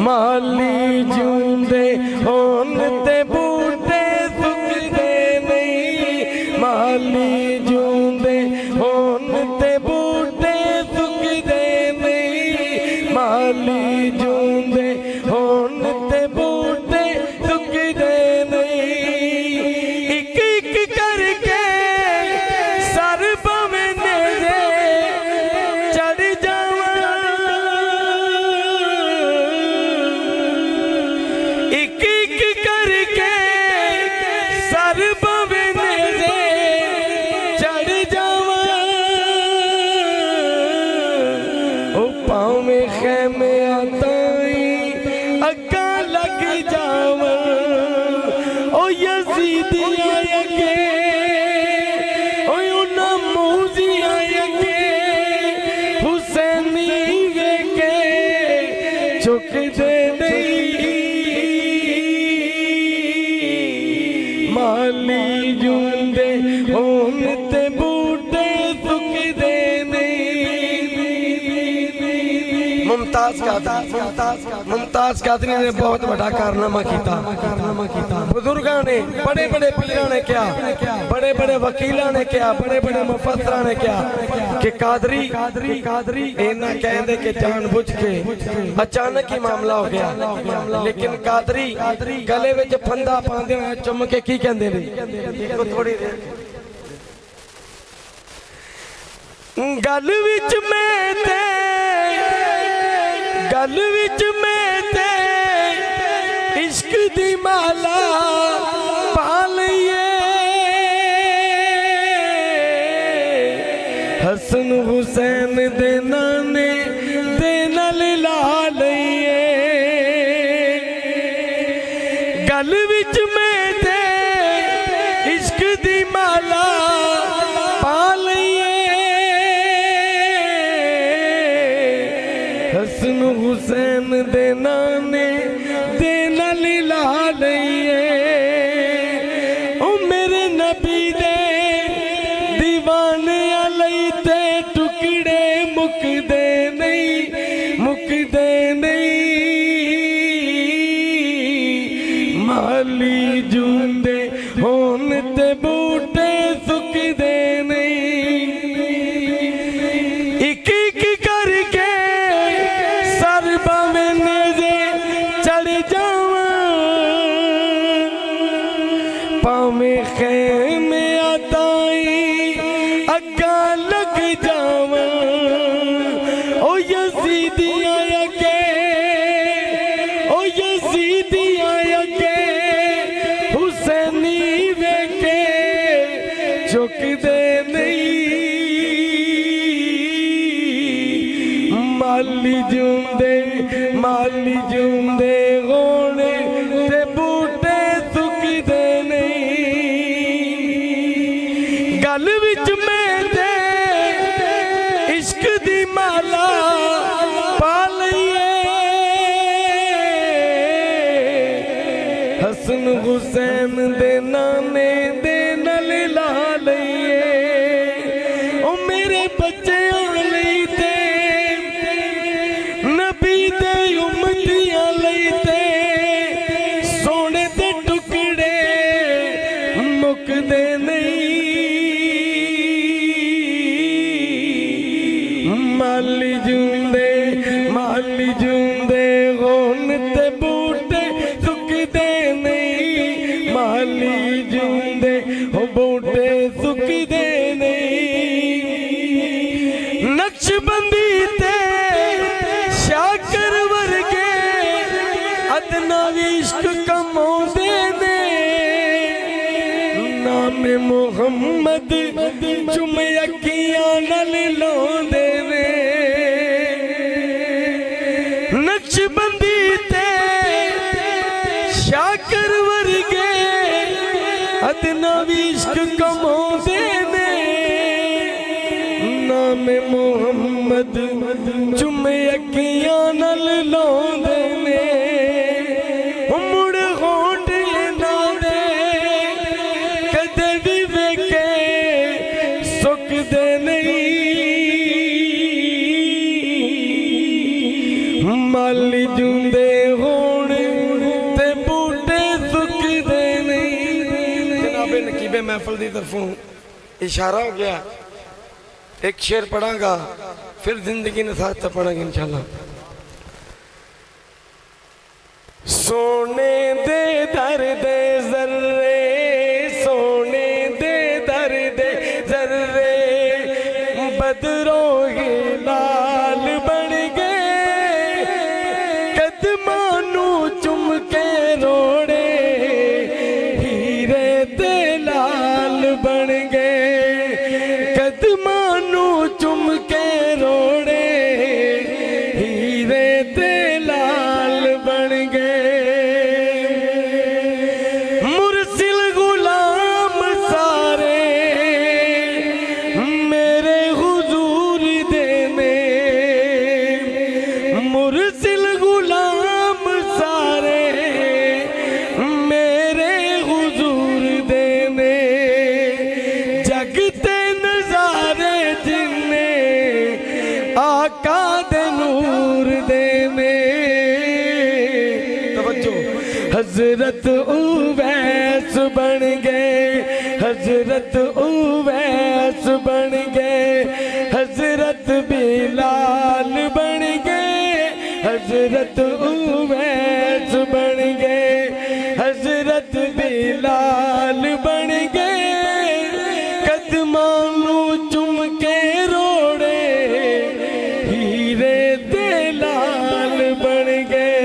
[SPEAKER 7] माली जूंदे होन ते बूटे सुकदे नहीं। माली जूंदे होन ते बूटे सुकदे नहीं। माली जूंदे होन ते बूटे सुकदे नहीं। एक एक करके सर पवने दे चढ़ जावा। एक एक करके सर पवने दे चढ़ जावा। ओ पाँव में खैमे आताई अग्गा लग जावा। ओ यजीदी आया के ओ उना मौजी आया के हुसैनी वे के चुक दे नहीं। माली जूंदे होन ते बूटे सुकदे नहीं। मुमताज कादरी ने बहुत बड़ा कारनामा किया। बुजुर्गों ने बड़े बड़े पीरों ने क्या बड़े बड़े वकीलों ने क्या बड़े बड़े मुफस्सिरों ने क्या कि कादरी इन्ना कहते कि जानबूझ के अचानक ही मामला हो गया। लेकिन कादरी गले विच फंदा पांदे होए चुम के की कहंदे ने थोड़ी देर गल विच मैं ते गल विच मैं ते इश्क दी माला पा लईए। हसन हुसैन दे नाने दे नाल ला लईए। गल विच मैं ते इश्क दी माला पा लईए। हसन हुसैन दे नाने दे नाल ला लईए। ओ मेरे नबी दे दीवाने लई ते टुकड़े मुकदे नहीं मुकदे नहीं। माली जूंदे होन ते बूटे सुकदे नहीं। एक एक करके सर बवने दे चढ़ जावा। पावे खैमे आताई अग्गा लग जावा। ओ यजीदी आया के ओ यजीदी आया के हुसैनी वे के चुकदे नहीं। माली जूंदे गोने ते बूटे सुकदे नहीं। गल विच मैं ते इश्क दी माला पा लईए। हसन हुसैन दे नाने दे नाल ला लईए। ओ मेरे बच्चे लई ते जूंदे माली जूंदे होन ते बूटे सुकदे नहीं माली जूंदे हो बूटे सुकदे नहीं नक्शबंदी ते शाकर वर्गे अदना इश्क कमाउंदे ने नाम मुहम्मद चुम अखियां नाल लाउंदे ने नक्शबंदी ते शाकर वर्गे अदना इश्क कमाउंदे ने नाम मुहम्मद चुम अखियां नाल लाउंदे ने मुड़ होंठ ना दे कदे भी वेखे सुकदे नहीं माली जूंदे होण ते बूटे सुकदे नहीं। जनाब नकीबे महफिल की तरफों इशारा हो गया, एक शेर पढ़ांगा फिर जिंदगी नसात पढ़ांगे इंशाल्लाह। सोने दे दर दे जर्रे सोने दे दर दे जर्रे बदरों के लाल बन गए कदमानू चुम के रोड़े हीरे दे लाल बन गए कदमानू चुम के रोड़े हीरे दे लाल बन गए मुरसिल गुलाम सारे मेरे हुजूर देने मुरसिल गुलाम सारे मेरे हुजूर देने जगते नजारे जिन्ने आका दे नूर देने तवज्जो हजरत उवैस बन गए हजरत उवैस बन गए हजरत बिलाल बन गए हजरत उवैस बन गए हजरत बिलाल बन गए कदमानू चुम के रोड़े हीरे दे लाल बन गए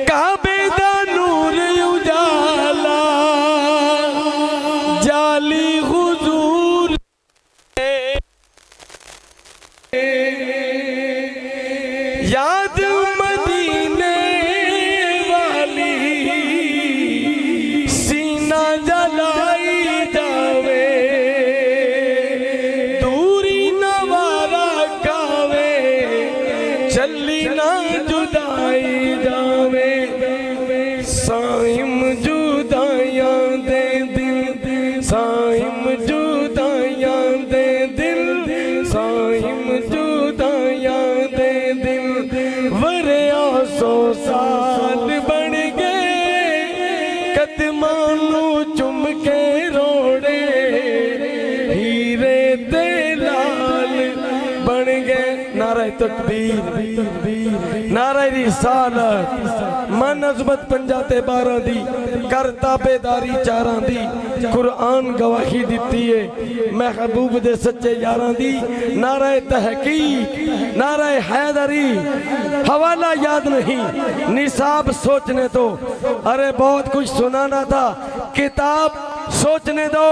[SPEAKER 7] काबे दा नूर उजाला जाली हुजूर याद मदीने वाली सीना जलाई जावे दूरी नवारा खावे चली ना जुदाई जावे साइम जुदाइयां दे दिल साइम जुदाइयां दे दिल साइम जुदाइयां दे दिल वरिया 100 साल बन गए कदमानू चुम के रोड़े हीरे दे लाल बन गए। नारा तकबीर नारा रिसालत मन अजमत पंजाते 12 दी कर ताबेदारी 4 दी कुरान गवाही दिती है महबूब दे सच्चे यारां दी नारा तहकीक नारा हैदरी हवाला याद नहीं निसाब सोचने दो अरे बहुत कुछ सुनाना था किताब सोचने दो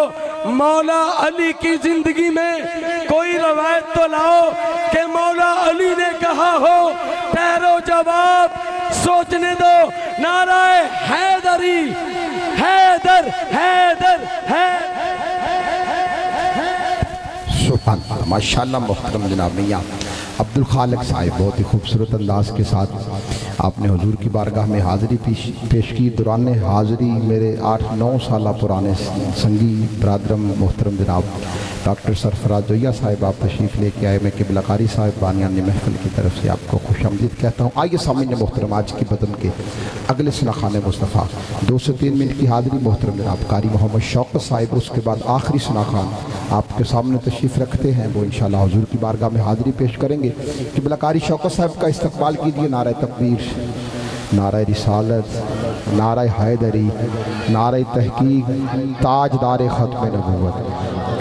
[SPEAKER 7] मौला अली की जिंदगी में कोई रवायत तो लाओ कि मौला अली ने कहा हो ठहरो जवाब सोचने दो नारा हैदरी हैदर हैदर है
[SPEAKER 1] सुभान अल्लाह माशाल्लाह मुहतरम जनाब मियां अब्दुल खालिक साहिब बहुत ही खूबसूरत अंदाज के साथ आपने हुजूर की बारगाह में हाज़िरी पेश की। दौरान हाज़िरी मेरे 8-9 साल पुराने संगी बरादरम मुहतरम जनाब डॉक्टर सरफराज जोया साहिब आप तशरीफ़ लेके आए। मैं किबला कारी साहिब बानियान महफिल की तरफ से आपको खुशामदीद कहता हूँ। आइए सामने मोहतरम आज की बदन के अगले सनाखान मुस्तफ़ा 2 से 3 मिनट की हाज़िरी मोहतरम जनाब कारी मोहम्मद शौकत साहिब, उसके बाद आखिरी सनाखान आपके सामने तशरीफ़ रखते हैं, वो इंशाअल्लाह हुज़ूर की बारगाह में हाज़िरी पेश करेंगे। किबला कारी शौकत साहिब का इस्तकबाल कीजिए। नारा तकबीर, नारा रिसालत, नारा हैदरी, नारा तहकीक, ताजदार ख़त्म नबूवत,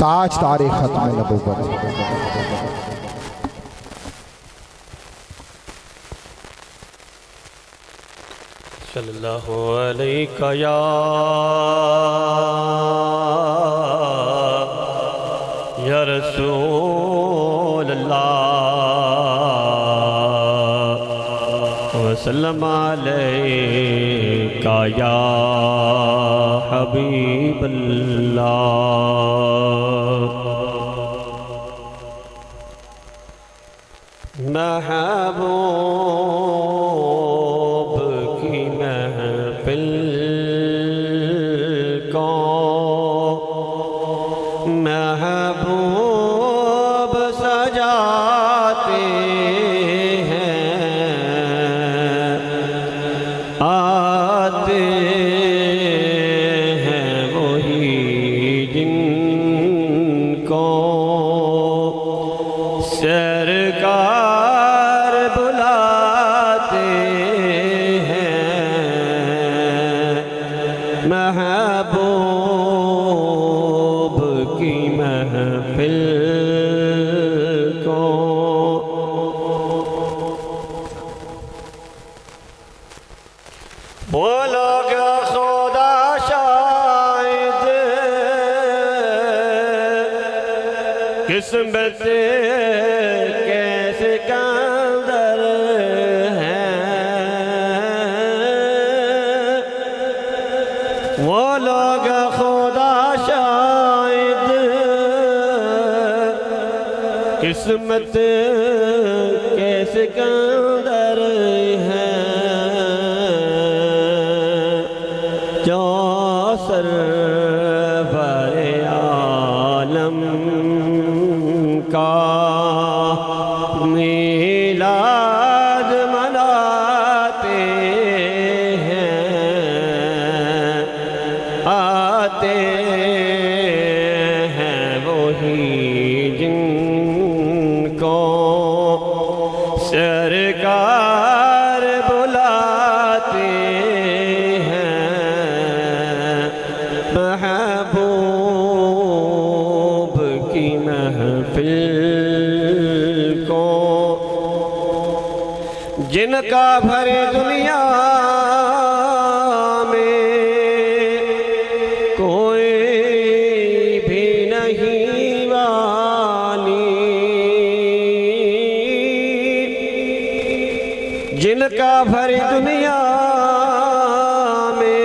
[SPEAKER 1] ताजदार ख़त्म नबूवत।
[SPEAKER 8] सल्लल्लाहु अलैका या रसूल अल्लाह वसल्लम अलैका या हबीब अल्लाह। महबूब की महफिल को महबूब सजाते हैं, आते हैं वही जिनको सरकार बुलाते हैं। महबूब की महफिल को बोलोगे खुदा शायद किस्मत कैसे कंदर है, वो लोग खुदा शायद किस्मत कैसे कंदर है, जो सरवरे आलम का मिलाद मनाते हैं, आते हैं वही जिनको सरकार बुलाते हैं। महबूब की महफिल को जिनका भरी दुनिया में कोई भी नहीं वाली, जिनका भरी दुनिया में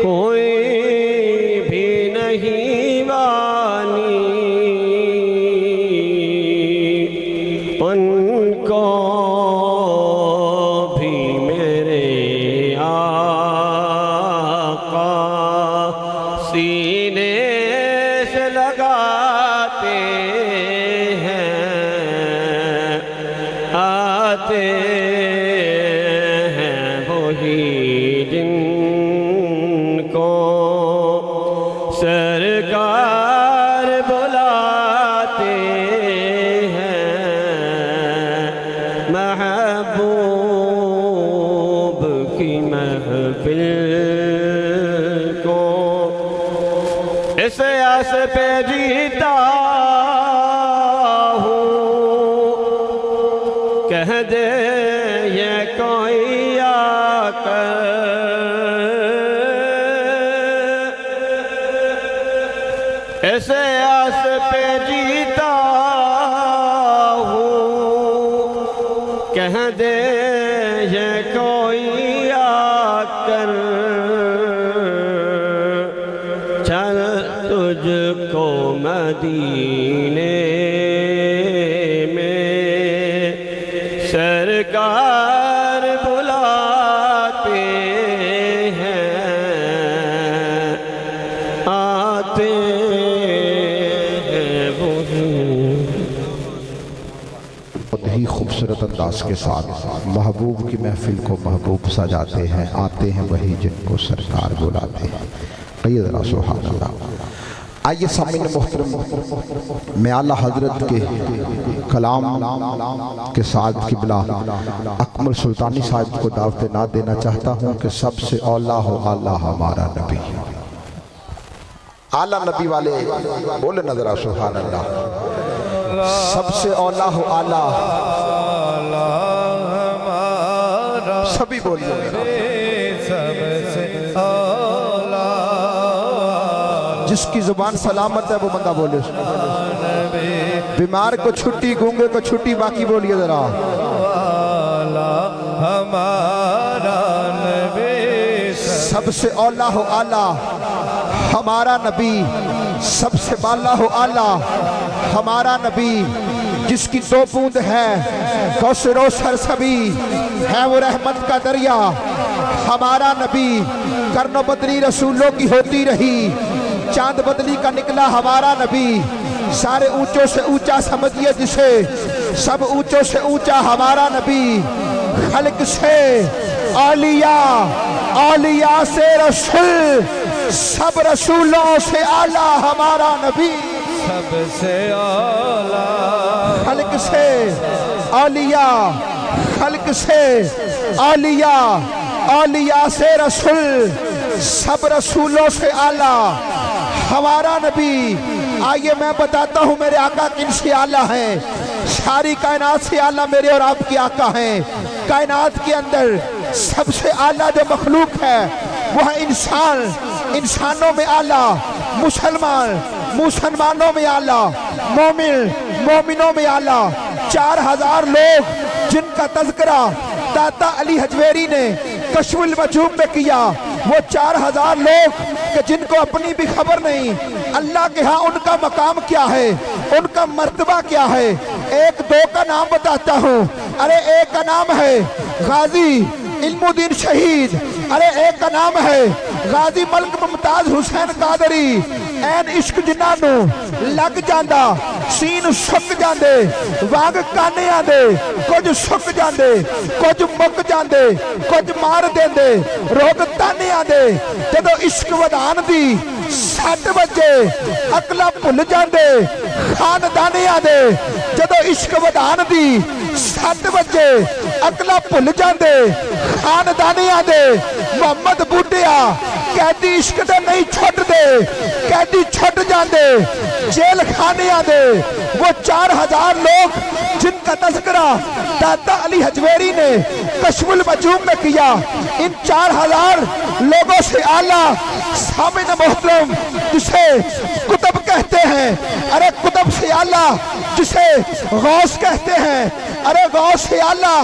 [SPEAKER 8] कोई भी नहीं वाली, उनको भी मेरे आका सीने से लगाते हैं, आते हैं वही जिनको सरकार बुलाते हैं। महबूब की महफिल को इस आस पे जीता हूँ, कह दे ये कोई आकर, इस आस पे जीता हूँ, कह दे ये कोई आकर, चल तुझको मदीने में सरकार बुलाते हैं, आते
[SPEAKER 1] बहुत ही खूबसूरत अंदाज के साथ महबूब की महफिल को महबूब सजाते हैं, आते हैं वही जिनको सरकार बुलाते हैं। कहिए ज़रा सुभान अल्लाह। आइए सामने मोहतरम, मैं आला हजरत के कलाम के साथ किबला अकमल सुल्तानी साहब को दावत ना देना चाहता हूँ कि सबसे औला हो आला हमारा नबी। आला नबी वाले बोले नजरा सुभान अल्लाह। सबसे औला हो आला सभी बोलिए
[SPEAKER 2] सबसे औला
[SPEAKER 1] जिसकी जुबान सलामत है वो बंदा बोले। बीमार को छुट्टी, गूंगे को छुट्टी, बाकी बोलिए जरा।
[SPEAKER 2] हमारा नबी
[SPEAKER 1] सबसे औला हो आला हमारा नबी, सबसे बाला हो आला हमारा नबी, जिसकी दो बूंद है कौसरो सरसबी, है वो रहमत का दरिया हमारा नबी। कर्नो बदली रसूलों की होती रही, चांद बदली का निकला हमारा नबी। सारे ऊंचों से ऊंचा समझिए जिसे, सब ऊंचों से ऊंचा हमारा नबी। खल्क से आलिया, आलिया से रसूल, सब रसूलों से आला हमारा नबी।
[SPEAKER 2] सबसे औला
[SPEAKER 1] खल्क से आलिया, खल्क से आलिया, आलिया से रसूल, सब रसूलों से आला हमारा नबी। आइए मैं बताता हूँ मेरे आका किन से आला हैं। सारी कायनात से आला मेरे और आपके आका हैं। कायनात के अंदर सबसे आला जो मखलूक है वह इंसान, इंसानों में आला मुसलमान, मुसलमानों में आला मोमिन, मोमिनों में आला। 4000 लोग जिनका तज़किरा दाता अली हजवेरी ने कश्फुल वजूब में किया, वो 4000 लोग कि जिनको अपनी भी खबर नहीं अल्लाह के यहाँ उनका मकाम क्या है, उनका मर्तबा क्या है। एक दो का नाम बताता हूँ। अरे एक का नाम है गाजी इल्मुद्दीन शहीद, अरे एक का नाम है गाजी मलिक मुमताज हुसैन कादरी। ऐन इश्क जिन्हां नूं लग जांदा सीन सुक जांदे, वांग काने आंदे, कुछ सुक जांदे, कुछ मुक जांदे, कुछ मार देंदे, रोग ताने आंदे। जदों इश्क वधान दी 7 बजे अकला भुल जांदे, खानदाने आंदे। जदों इश्क वधान दी 7 बजे अकला भुल जांदे, खानदाने आंदे। मोहम्मद बूढ़िया कैदी इश्क दे नहीं छुटदे, कैदी छुट जांदे जेल खाने आंदे। वो 4000 लोग जिनका तज़किरा दाता अली हजवेरी ने कश्फुल वजूब में किया, इन 4000 लोगों से आला सामिन मोहतरम जिसे कुतुब कहते हैं, अरे कुतुब से आला जिसे गौस कहते हैं, अरे गौस से आला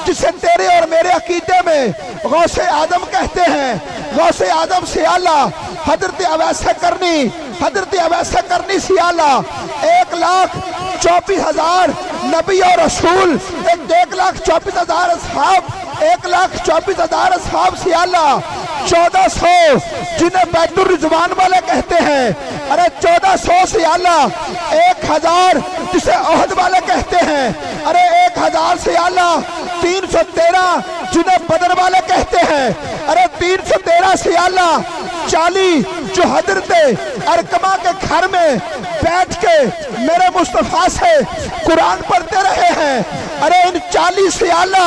[SPEAKER 1] जिसे तेरे और मेरे अकीदे में गौसे आदम कहते हैं। गौसे आदम से आला हजरत अवैसा करनी, हजरत अवैसा करनी से आला 1,24,000 नबी और रसूल, 1,24,000 असहाब, 1,24,000 असहाब से आला 1400 जिन्हें बैतुल रिजवान वाले कहते हैं, अरे 1400 से आला 1000 जिसे ओहद वाले कहते हैं, अरे 1000 से आला 313 जिन्हें बदर वाले कहते हैं, अरे 313 से आला 40 जो हजरत अरकमा के घर में बैठ के मेरे मुस्तफा से कुरान पढ़ते रहे हैं। अरे इन 40 से आला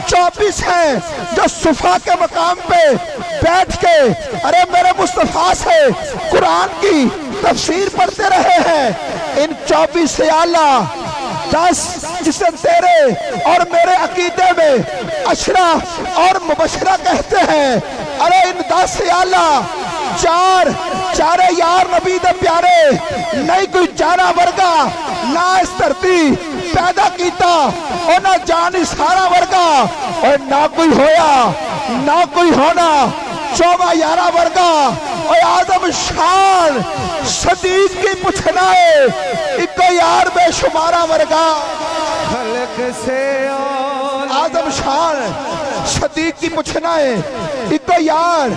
[SPEAKER 1] 24 हैं जो सुफा के मकाम पे बैठ के अरे मेरे मुस्तफा से कुरान की तफसीर पढ़ते रहे हैं। इन 24 से आला 10 जिसे तेरे और मेरे अकीदे में अशरा और मुबशरा कहते हैं, अरे इन 10 से आला 4 चारे यार नबी दे प्यारे, नहीं कोई चारा वर्गा ना इस धरती पैदा कीता, और ना जान सारा वर्गा, और ना कोई होया ना कोई होना 14 यारा वर्गा, और आदम शान सदीक की पुछना है, इको यार बेशुमारा वर्गा।
[SPEAKER 2] खल्क से
[SPEAKER 5] आजम शान सदीक की पुछना है इको यार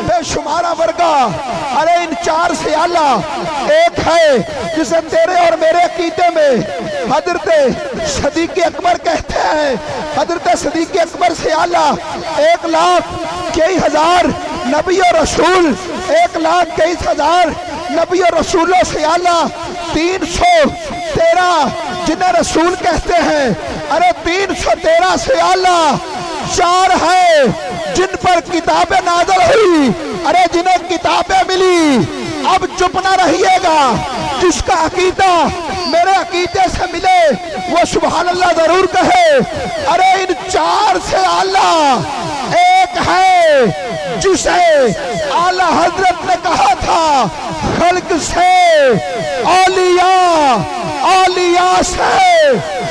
[SPEAKER 5] बेशुमारा वर्गा। अरे इन चार से आला एक है जिसे तेरे और मेरे अकीदे में हजरत सदीक अकबर कहते हैं। हजरत सदीक अकबर से आला 1,21,000 नबी और रसूल, 1,21,000 नबी और रसूलों से आला 313 जिन्हें रसूल कहते हैं। अरे 313 से आला 4 है जिन पर किताबें नाज़िल हुई। अरे जिन्हें किताबें मिली। अब चुप ना रहिएगा, जिसका अकीदा मेरे अकीदे से मिले वो सुभान अल्लाह जरूर कहे। अरे इन 4 से आला एक है जिसे आला हजरत ने कहा था खल्क से औलिया, औलिया से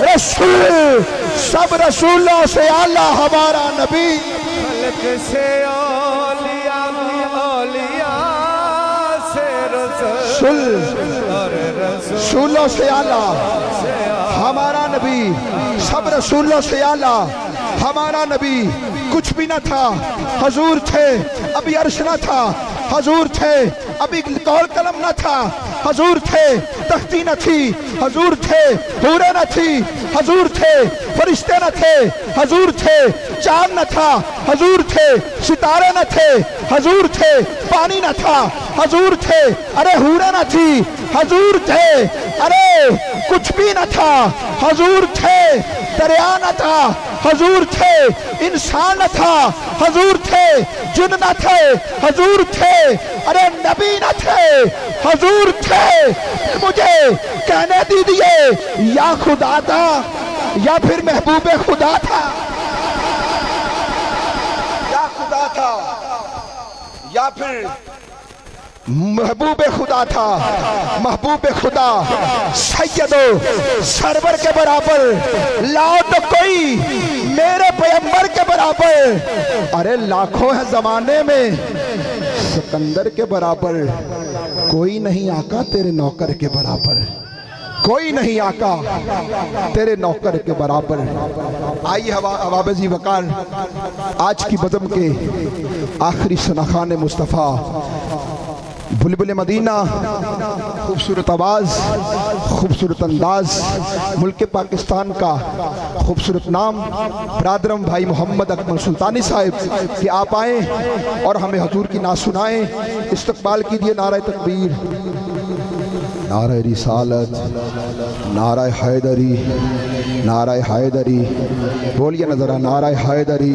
[SPEAKER 5] रसूल, सब रसूलों से आला हमारा नबी।
[SPEAKER 2] खल्क से औलिया, औलिया से रसूल,
[SPEAKER 5] रसूलों से आला हमारा नबी, सब रसूलों से आला हमारा नबी। कुछ भी ना था हजूर थे, अभी अर्श ना था हजूर थे, अभी कौल कलम ना था हजूर थे, तख्ती न थी हजूर थे, हूरे न थी हजूर थे, फरिश्ते न थे हजूर थे, चांद न था हजूर थे, सितारे न थे हजूर थे, पानी न था हजूर थे, अरे हूरे न थी हजूर थे, अरे कुछ भी न था हजूर थे, दरिया न था हजूर थे, इंसान न था हजूर थे, जिन न थे हजूर थे, अरे नबी न थे हजूर थे। मुझे कहने दीजिए या खुदा था या फिर महबूबे खुदा था, या खुदा था या फिर महबूबे खुदा था। महबूबे खुदा सैयदो सरवर के बराबर लाओ तो कोई मेरे पैगंबर के बराबर। अरे लाखों है जमाने में सिकंदर के बराबर, कोई नहीं आका तेरे नौकर के बराबर, कोई नहीं आका तेरे नौकर के बराबर। आइए हवाबजी वकार आज की बज़म के आखिरी सनाखान मुस्तफ़ा बुलबुल मदीना, खूबसूरत आवाज़, खूबसूरत अंदाज, मुल्क पाकिस्तान का खूबसूरत नाम बरादरम भाई मोहम्मद अकमल सुल्तानी साहिब कि आप आएँ और हमें हुजूर की नात सुनाएँ। इस्तकबाल कीजिए नारा तकबीर, नारा रिसालत, नारा हैदरी, नारा हैदरी। बोलिए ना जरा नारा हैदरी।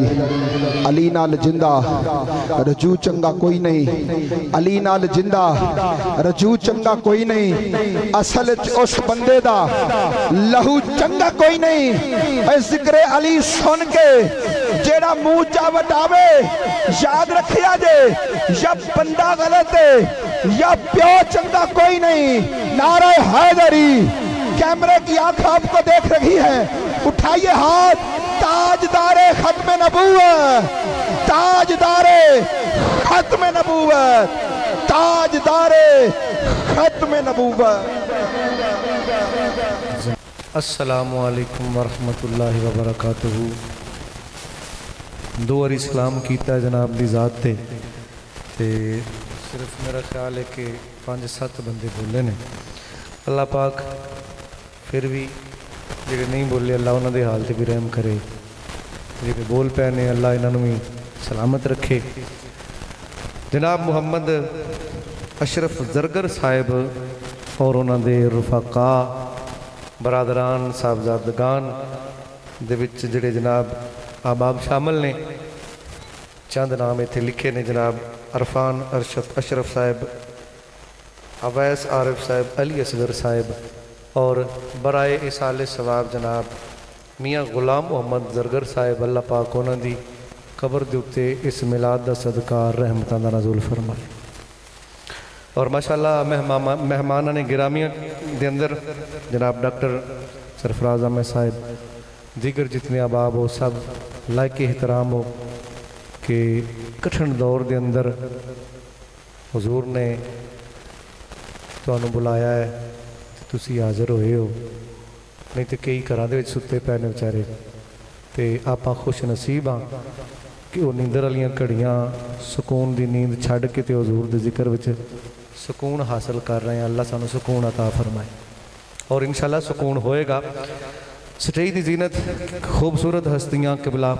[SPEAKER 5] अली नाल जिंदा रजू चंगा कोई नहीं, अली नाल जिंदा रजू चंगा कोई नहीं, असल उस बंदे दा लहू चंगा कोई नहीं। जिक्रे अली सुन के जेड़ा मुंह चा वटावे याद रखिया जे या बंदा गलत है या प्यो चंगा कोई नहीं। नारा हैदरी। कैमरे की आंख आपको देख रही है, उठाइए हाथ। ताजदारे खत्म नबूवत, ताजदारे खत्म नबूवत, ताजदारे खत्म नबूवत।
[SPEAKER 2] अस्सलामु अलैकुम वरहमतुल्लाहि वबरकातुहू। दो बार सलाम किया जनाब दी जात ते सिर्फ मेरा ख्याल है कि 5-7 बंदे बोले ने। अल्लाह पाक फिर भी जेडे नहीं बोले अल्लाह उन्होंने हाल से भी रहम करे, जेडे बोल पे ने अल्लाह इन्हों भी सलामत रखे। जनाब मुहम्मद अशरफ जरगर साहिब और उन्होंने रुफाका बरादरान साहबजादगान दे विच जेडे जनाब आबाब शामिल ने, चंद नाम इत्थे लिखे ने। जनाब अरफान अशरफ साहिब, अवैस आरिफ साहिब, अली असगर साहिब और बराए इसाल सवाब जनाब मियाँ गुलाम मोहम्मद जरगर साहिब। अल्लाह पाक उन्होंने कबर के उत्ते इस मिलाद का सदका रहमतां दा नज़ूल फरमाए। और माशाअल्लाह मेहमान ने गिरामिया के अंदर जनाब डॉक्टर सरफराज अहमद साहिब, दीगर जितने अहबाब हो सब लायक एहतराम हो कि कठिन दौर के अंदर हुजूर ने तुहानूं बुलाया है, तुसी हाज़र होए हो। नहीं तो कई घर सुते पे ने बेचारे, तो ਤੇ ਆਪਾਂ ਖੁਸ਼ ਨਸੀਬ ਹਾਂ ਕਿ ਉਹ ਨੀਂਦਰ ਵਾਲੀਆਂ ਘੜੀਆਂ ਸਕੂਨ ਦੀ ਨੀਂਦ ਛੱਡ ਕੇ ਤੇ ਹਜ਼ੂਰ ਦੇ ਜ਼ਿਕਰ ਵਿੱਚ ਸਕੂਨ ਹਾਸਲ ਕਰ ਰਹੇ ਹਾਂ। ਅੱਲਾ ਸਾਨੂੰ ਸਕੂਨ अता फरमाए और इंशाल्लाह सुकून होएगा। स्टेज की जीनत खूबसूरत हस्तियाँ किबला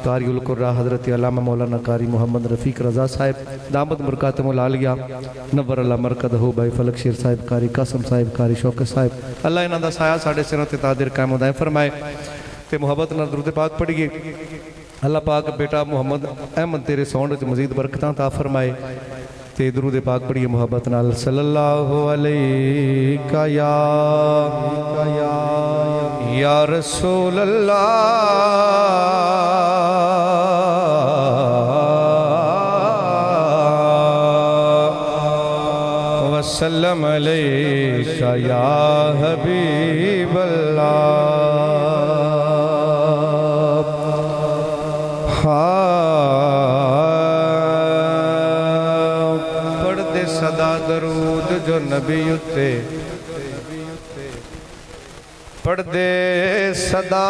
[SPEAKER 2] कारी उल कुर्रा हज़रत अल्लामा मौलाना कारी मोहम्मद रफ़ीक रज़ा साहिब दामद बरकातुहुल आलिया नव्वर अल्लाह मरकदहू भाई फलक शेर साहिब कारी कासम साहिब कारी शौकत साहिब अल्लाह इन्हां दा साया साडे सिरों ते तादिर कायम दायम फरमाए। ते मुहब्बत नाल दुरूद पाक पढ़िए। अल्लाह पाक बेटा मुहम्मद अहमद तेरे सौंड च मजीद बरकतां ता फरमाए। ते दुरूद पाक पढ़िए मुहब्बत नाल सल्लल्लाहु अलैका या रसूल अल्लाह वसल्लम अलैका या हबीब अल्लाह। पढ़दे सदा दरूद जो नबी उत्ते पढ़दे सदा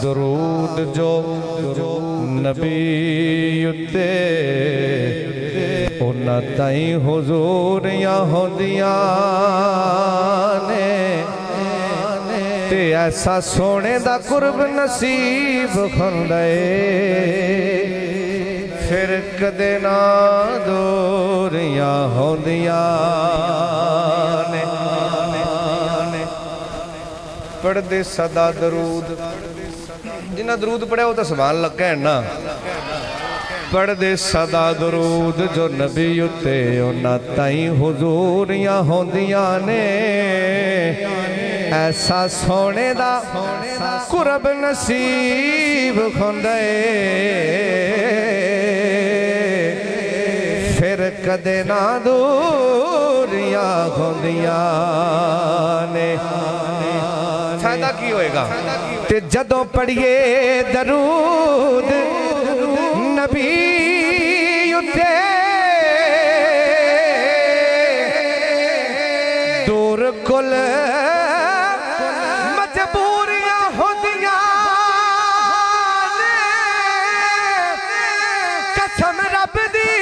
[SPEAKER 2] दरूद जो नबी उत्ते उन्हां ताई हुजूरियां होंदियां ने ते ऐसा सोने दा कुर्ब नसीब हुंदा ए फिर कदे ना दूरियां होंदियां ने। पढ़दे सदा दरूद जिन्ना दरूद पढ़िया वो तो सुभान अल्लाह कहन ना। पढ़दे सदा दरूद जो नबी उत्ते उन्हां ताई हुजूरियां होंदियां ने ऐसा सोने दा कुर्ब नसीब हुंदा ए फिर कदे ना दूरियां होंदियां ने। फायदा की होएगा ते जदों पढ़िए दरूद नबी उत्ते दूर कुल मजबूरियां होंदियां ने कसम रब दी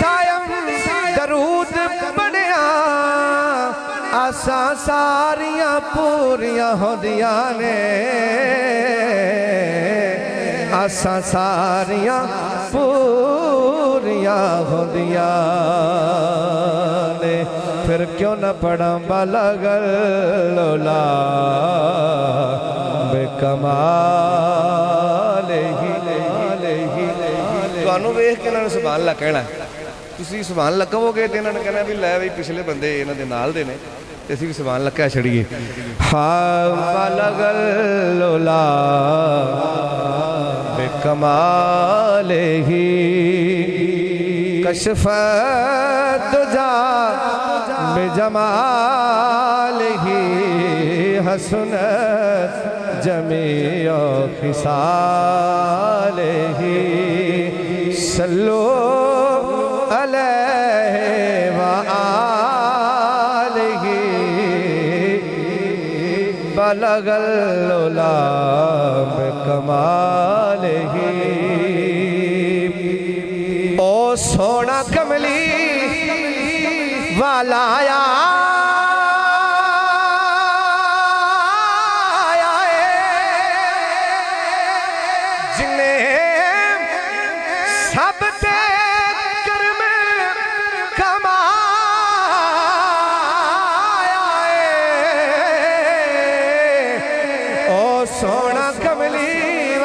[SPEAKER 2] सायम दरूद पढ़िया आसा सारियां पूरियां होंदियां ने आसा सारियां पूरियां होंदियां ने। फिर क्यों न पढ़ा बलगल लोला बेकमाल ही तुहानू वेख के इन्हां नूं सुभान अल्लाह कहना तुसीं सुभान अल्लाह कहोगे तो इन्होंने कहना भी लै बई पिछले बंदे इन्हां दे नाल दे ने ते असीं भी सुभान अल्लाह कह छड़िए। हाँ बलगल लोला बेकमाल ही कशफ तुजा बेजमाल ही हसनत जमीओ खिसाल ही सल्लो अलैहि व आलिहि बलगल लोला बेकमालिही। ओ सोना कमली वाला आया जिन्हें सब ते कर्म कमाया ओ सोना कमली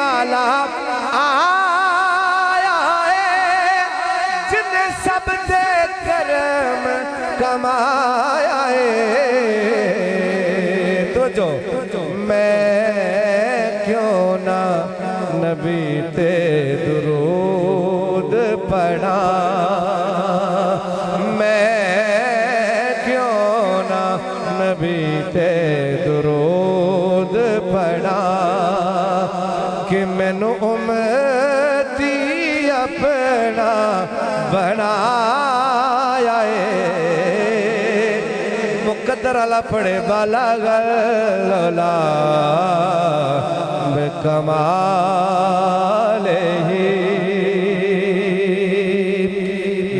[SPEAKER 2] वाला आया जिन्हें सब ते कर्म कमाया तो जो मैं क्यों ना नबी ते दुरूद पढ़ा मैं क्यों ना नबी ते दुरूद पढ़ा कि मैनू उम्मती अपना बनाया मुकद्दर अला पड़े बाला गला बेकमालिही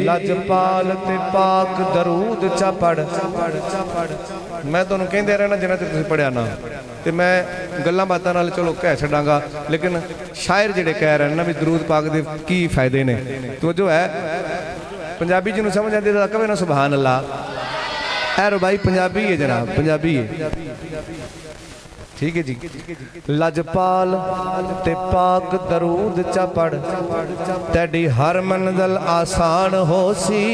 [SPEAKER 2] लजपाल ते पाक दरूद चा पढ़ मैं तुहानूं कहंदे रहना जिन्ना चਿਰ तुसीं पढ़िया ना ते मैं गल्लां बातां नाल चलो कह छड्डांगा लेकिन शायर जिहड़े कह रहे हैं ना भी दरूद पाक दे की फायदे ने तो जो है पंजाबी जिन्हों समझ आती है कहे ना सुभान अल्लाह ऐ रुबाई पंजाबी है जनाब पंजाबी है ठीक है जी लजपाल ते पाक दरूद चा पढ़ तेरी हर मंजिल आसान हो सी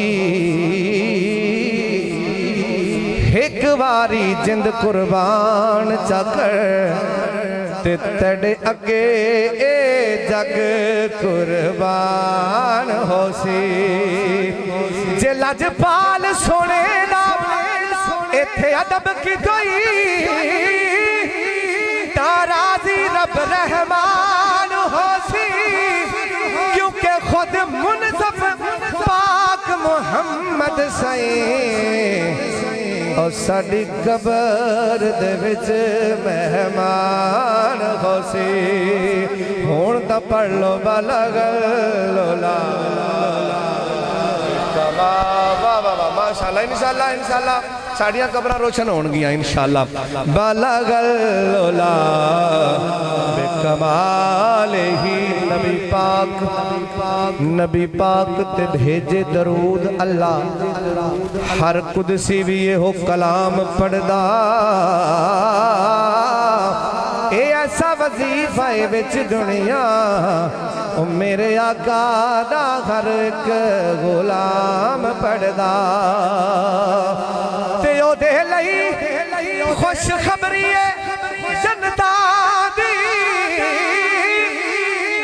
[SPEAKER 2] एक बारी जिंद कुर्बान चकर ते तेरे अगे ए जग कुर्बान हो सी जे लजपाल सोने ना इथे अदब की कोई ताराजी रब रहमान हो सी क्योंकि खुद मुनसफ पाक मोहम्मद सही और साडी कबर दे विच मेहमान हो सी हुण तां पढ़ लो बालगलोला माशाअल्लाह इंशाअल्लाह इंशाअल्लाह साड़ियां कबरां रोशन होणगियां इंशाअल्लाह बालगलोला बेकमालिही नबी पाक ते भेजे दरूद अल्लाह हर कुदसी भी ये हो कलाम पढ़दा ए ऐसा वजीफा है विच दुनिया ओ मेरे आका दा हर एक गुलाम पढ़दा ते ओदे लई खुश खबरी है जनता दी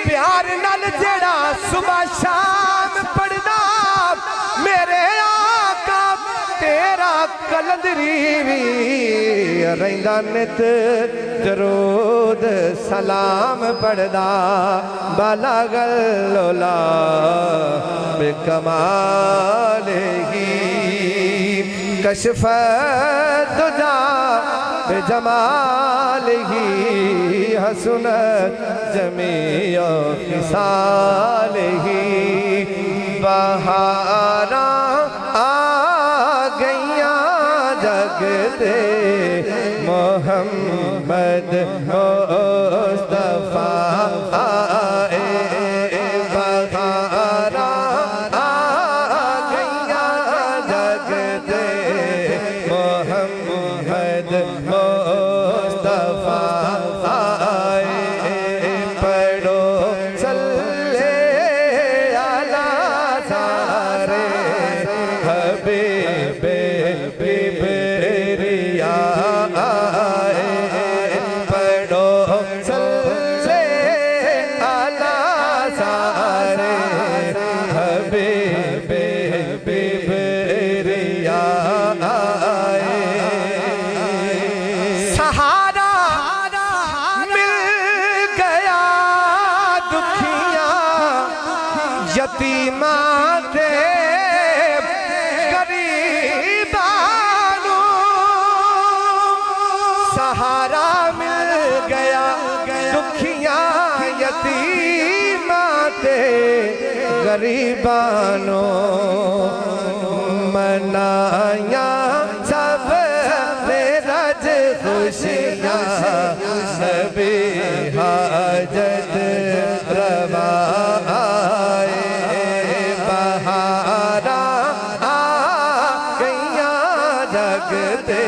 [SPEAKER 2] प्यार नाल जेड़ा सुबह शाम पढ़दा मेरे आका तेरा कलंदरी भी रहिंदा नित दरूद सलाम पढ़दा बालगलोला बेकमालिही कशफ दुजा बेजमालिही हसनत जमीअ खिसालिही बहारा आ गईयां जग दे मोहम्मद मुस्तफा आए बहारा आ गईयां जग दे मोहम्मद मुस्तफा आए पढ़ो सल्ले अला सारे हबीबे बिबरिया आए पढ़ो सल्ले अला सारे हबीबे बिबरिया आए सहारा मिल गया दुखियां यतीमा दे गरीबानू सहारा मिल गया दुखियां यतीमा दे गरीबानू मनाया सब रज खुशियां नबी हाजत रवा आए बहारा आ गईयां जग दे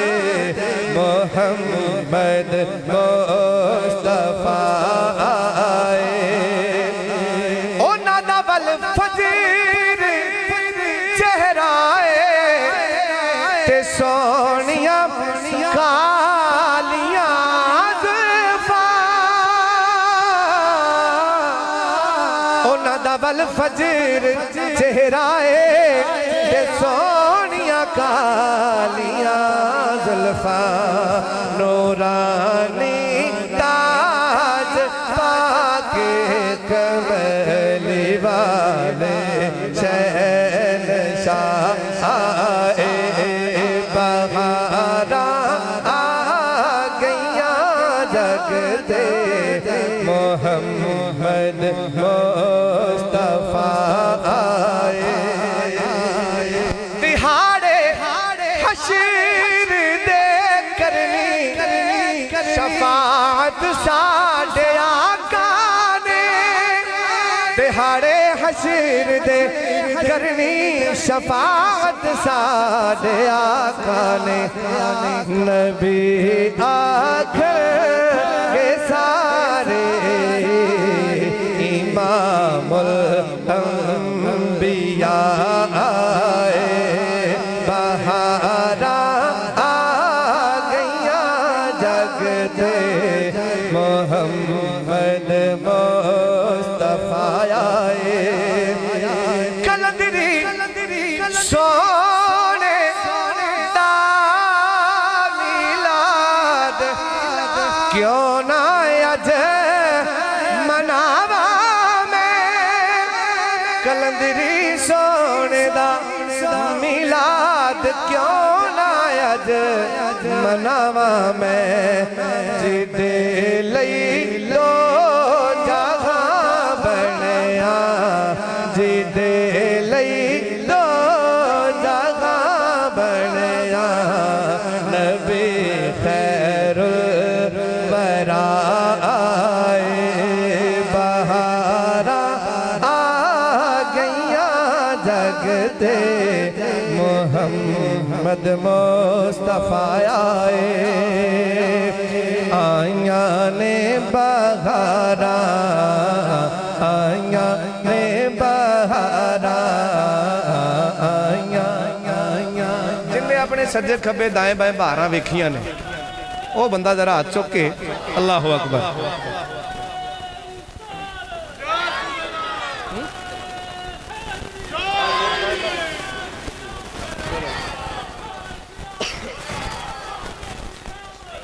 [SPEAKER 2] मोहम्मद मुस्तफा आए ओ नादा वल फजीर चेहराए ते सोनिया कालियां ज़ुल्फ़ां ओ नादा वल फजीर चेहराए ते सोनिया कालियां ज़ुल्फ़ां नूरानी ताज पाके कमली वाले शहंशाह आए बहारा आ गईयां जगते मोहम्मद मुस्तफा आए दिहाड़े हशर दे करनी शफाअत साडे आका ने दिहाड़े हशर दे करनी शफाअत साडे आका ने नबी आखर के सारे इमामुल अंबिया आए बहारा आ गया जगते मोहम्मद मुस्तफा आए कलंदरी सोने दा मिलाद क्यों ना अज मनावा मैं कलंदरी सोने दा मिलाद क्यों ना अज मनावा मैं जिदे लई लो जहां बनया जिदे लई लो जहां बनया नबी खैरुल वरा आए बहारा आ गया जगते मोहम्मद मुस्तफा आए आया ने बहारा आया ने बहारा आया जिन्हें अपने सज्जे खब्बे दाएं बाएं बहारा वेखियां ने वो बंदा जरा हाथ चुक के अल्लाह अकबर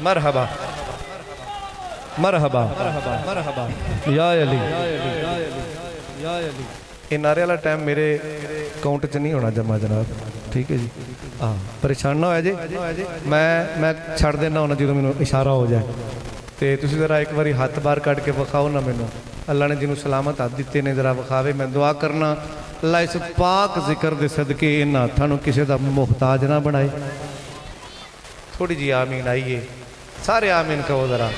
[SPEAKER 2] मरहबा मरहबा मरहबा या अली या अली ये नारे वाला टाइम मेरे अकाउंट च नहीं होना जमा जनाब ठीक है जी हाँ परेशान ना हो जी मैं छड़ देना होना जो मैनू इशारा हो जाए तो तुम जरा एक बार हाथ बाहर कट के विखाओ ना मैनू अल्लाह ने जिन्होंने सलामत हाथ दिते ने जरा विखावे मैं दुआ करना अल्लाह इस पाक जिक्र के सदके इन्होंने हाथों किसी का मुहताज ना बनाए थोड़ी जी आमीन आइए सारे आमीन कहो जरा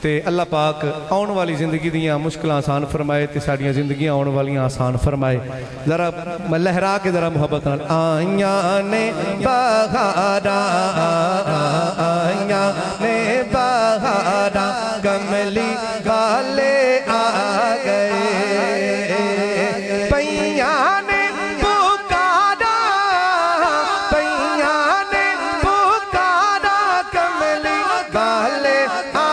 [SPEAKER 2] ते अल्लाह पाक आने वाली जिंदगी दियाँ मुश्किल आसान फरमाए तो साड़ियाँ जिंदगियाँ आने वालियाँ आसान फरमाए जरा लहरा के जरा मुहब्बत नाल आइया ने बहारा आइया ने बहारा कमली वाले आ गए पैया ने पुकारा पैया ने पुकारा कमली वाले आ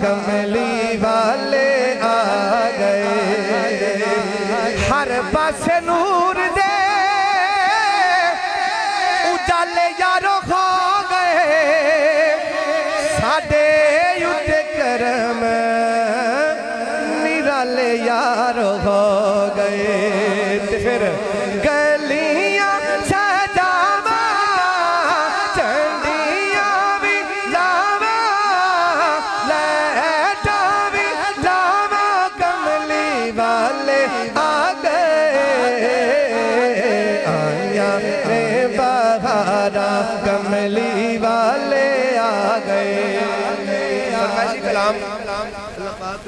[SPEAKER 2] कमली वाले आ गए हर पास नूर दे उजाले यारो खो गए साडे उत्ते करम निराले यारो हो गए ते फिर गलियां सजावा चंडियां भी लावा वाले आ गए आया रे बहारा कमली वाले आ गए फरमाइशी कलाम अल्लाह पाक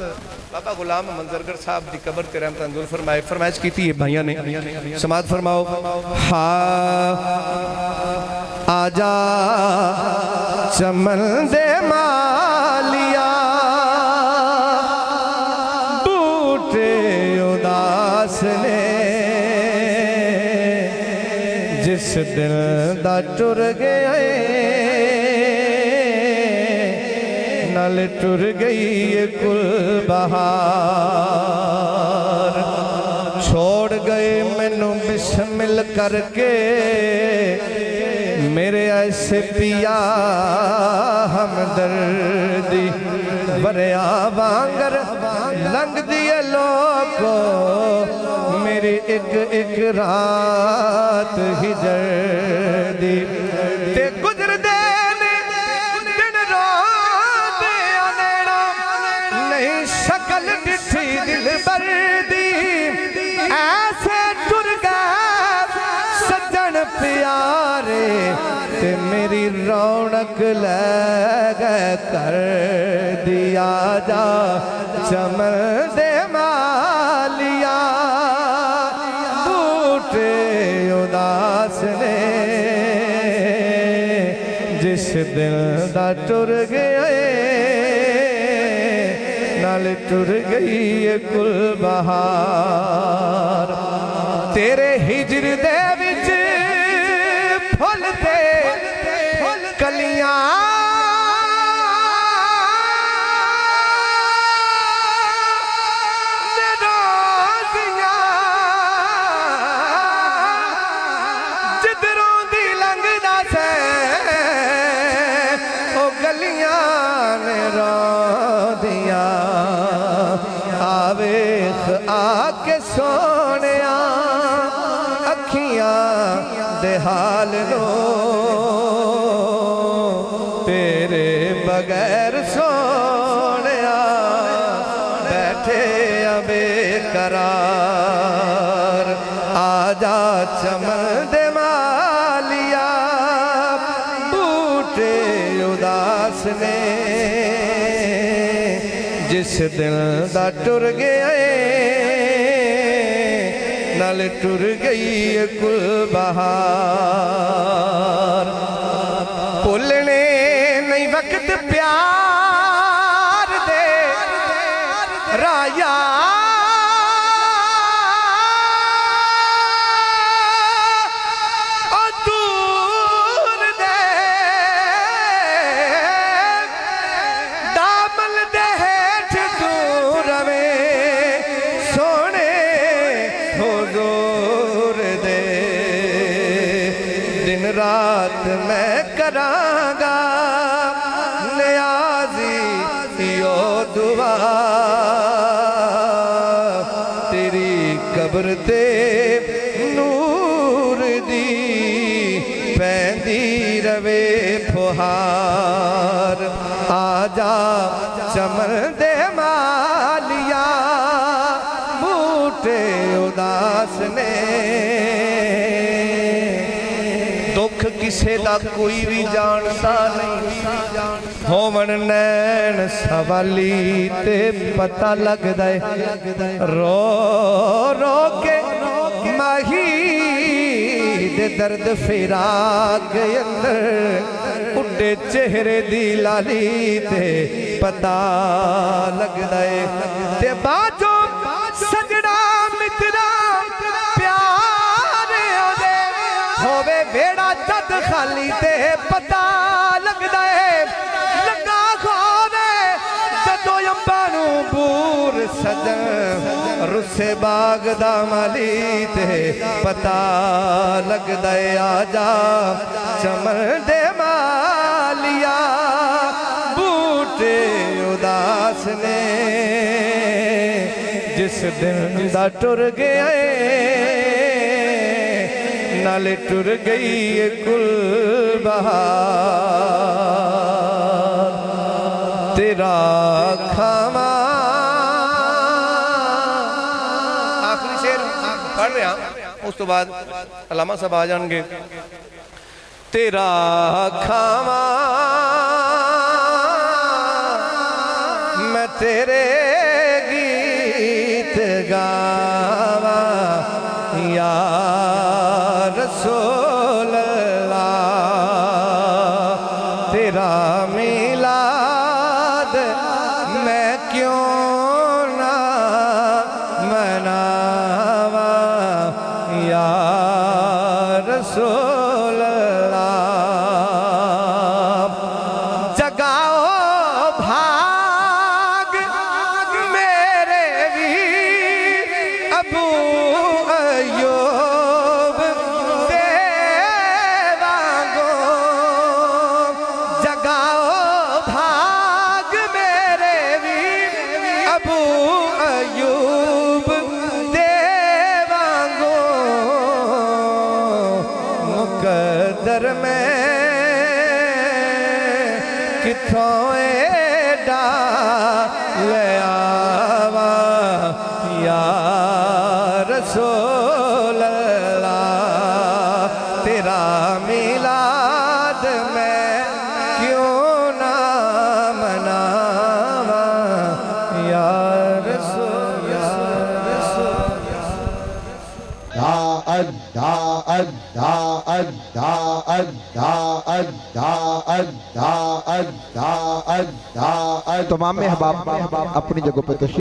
[SPEAKER 2] बाबा गुलाम मंजरगर साहब की कब्र ते रहमत अंजुल फरमाए फरमाइश की थी भाइयों ने समात फरमाओ हा आजा चमन दे मालिया ने जिस दिल दा टुर गया नल टुर गई कुल बहार छोड़ गए मैनू बिस्मिल करके मेरे ऐसे पिया हमदर्दी बरिया वांगर लंघ दिए लोगो मेरी मेरी एक एक रात हिजर दी ते गुजर दे दिन रात अनेड़ा नहीं शक्ल डिठी दिल बर दी ऐसे टुर गए सज्जन प्यारे ते मेरी रौनक ले गए कर दिया जा चमन दे मालिया बूटे उदास ने जिस दिल दा टुर गया नाल टुर गई है कुल बहार तेरे हिजर दे विच फुल ते कलियां जिधरों दी लंघदा से ओ गलियां ने रोंदियां आवेख आके सोनिया अखियां दे हाल नो तेरे बगैर सोनिया बैठे अबे करार आजा चमन दे मालिया बूटे उदास ने जिस दिल दा टुर गया नाल टुर गई कुल बहार भुलने नहीं वक्त प्यार दे राया दूर दे दामल दे हेठ दूर में सोने हुजूर दे दिन रात मैं करांगा नियाजी यो दुआ तेरी कब्र ते नूर दी पैंदी रवे फुहार आजा चमन दे मालिया बूटे उदास ने दुख किसे दा कोई भी जानता नहीं होवन नैन सवाली ते पता लगदा है रो रो के माही दे दर्द फिराक अंदर उड्डे चेहरे दी लाली ते पता लगदा है ते बाजो सजड़ा मित्रा प्यार ओदे होवे वेड़ा जद खाली ते पता लगदा है लगा खोवे जदों अंबां नूं बूर सजन रुसे बाग दा माली ते पता लगदा है आजा चमन दे मालिया बूटे उदास ने जिस दिन दा टुर गया नाले टुर गई कुल बहार तेरा खामा आखिरी शेर पढ़ रहा उस तो बाद अलामा साहब आ जाएंगे तेरा खामा मैं तेरे गीत गावा या रसूल अल्लाह तेरा मिलाद मैं क्यों ना मनावा या रसूल अल्लाह जगाओ भाग मेरे वीर अबू अय्यूब देवांगो जगाओ भाग मेरे वीर अबू अय्यूब देवांगो कदर में किथों एडा ले आवा या रसूल अल्लाह तेरा मिलाद मैं क्यों ना मनावा या रसूल या रसूल
[SPEAKER 1] तमाम अहबाब अपनी जगह पर तशरीफ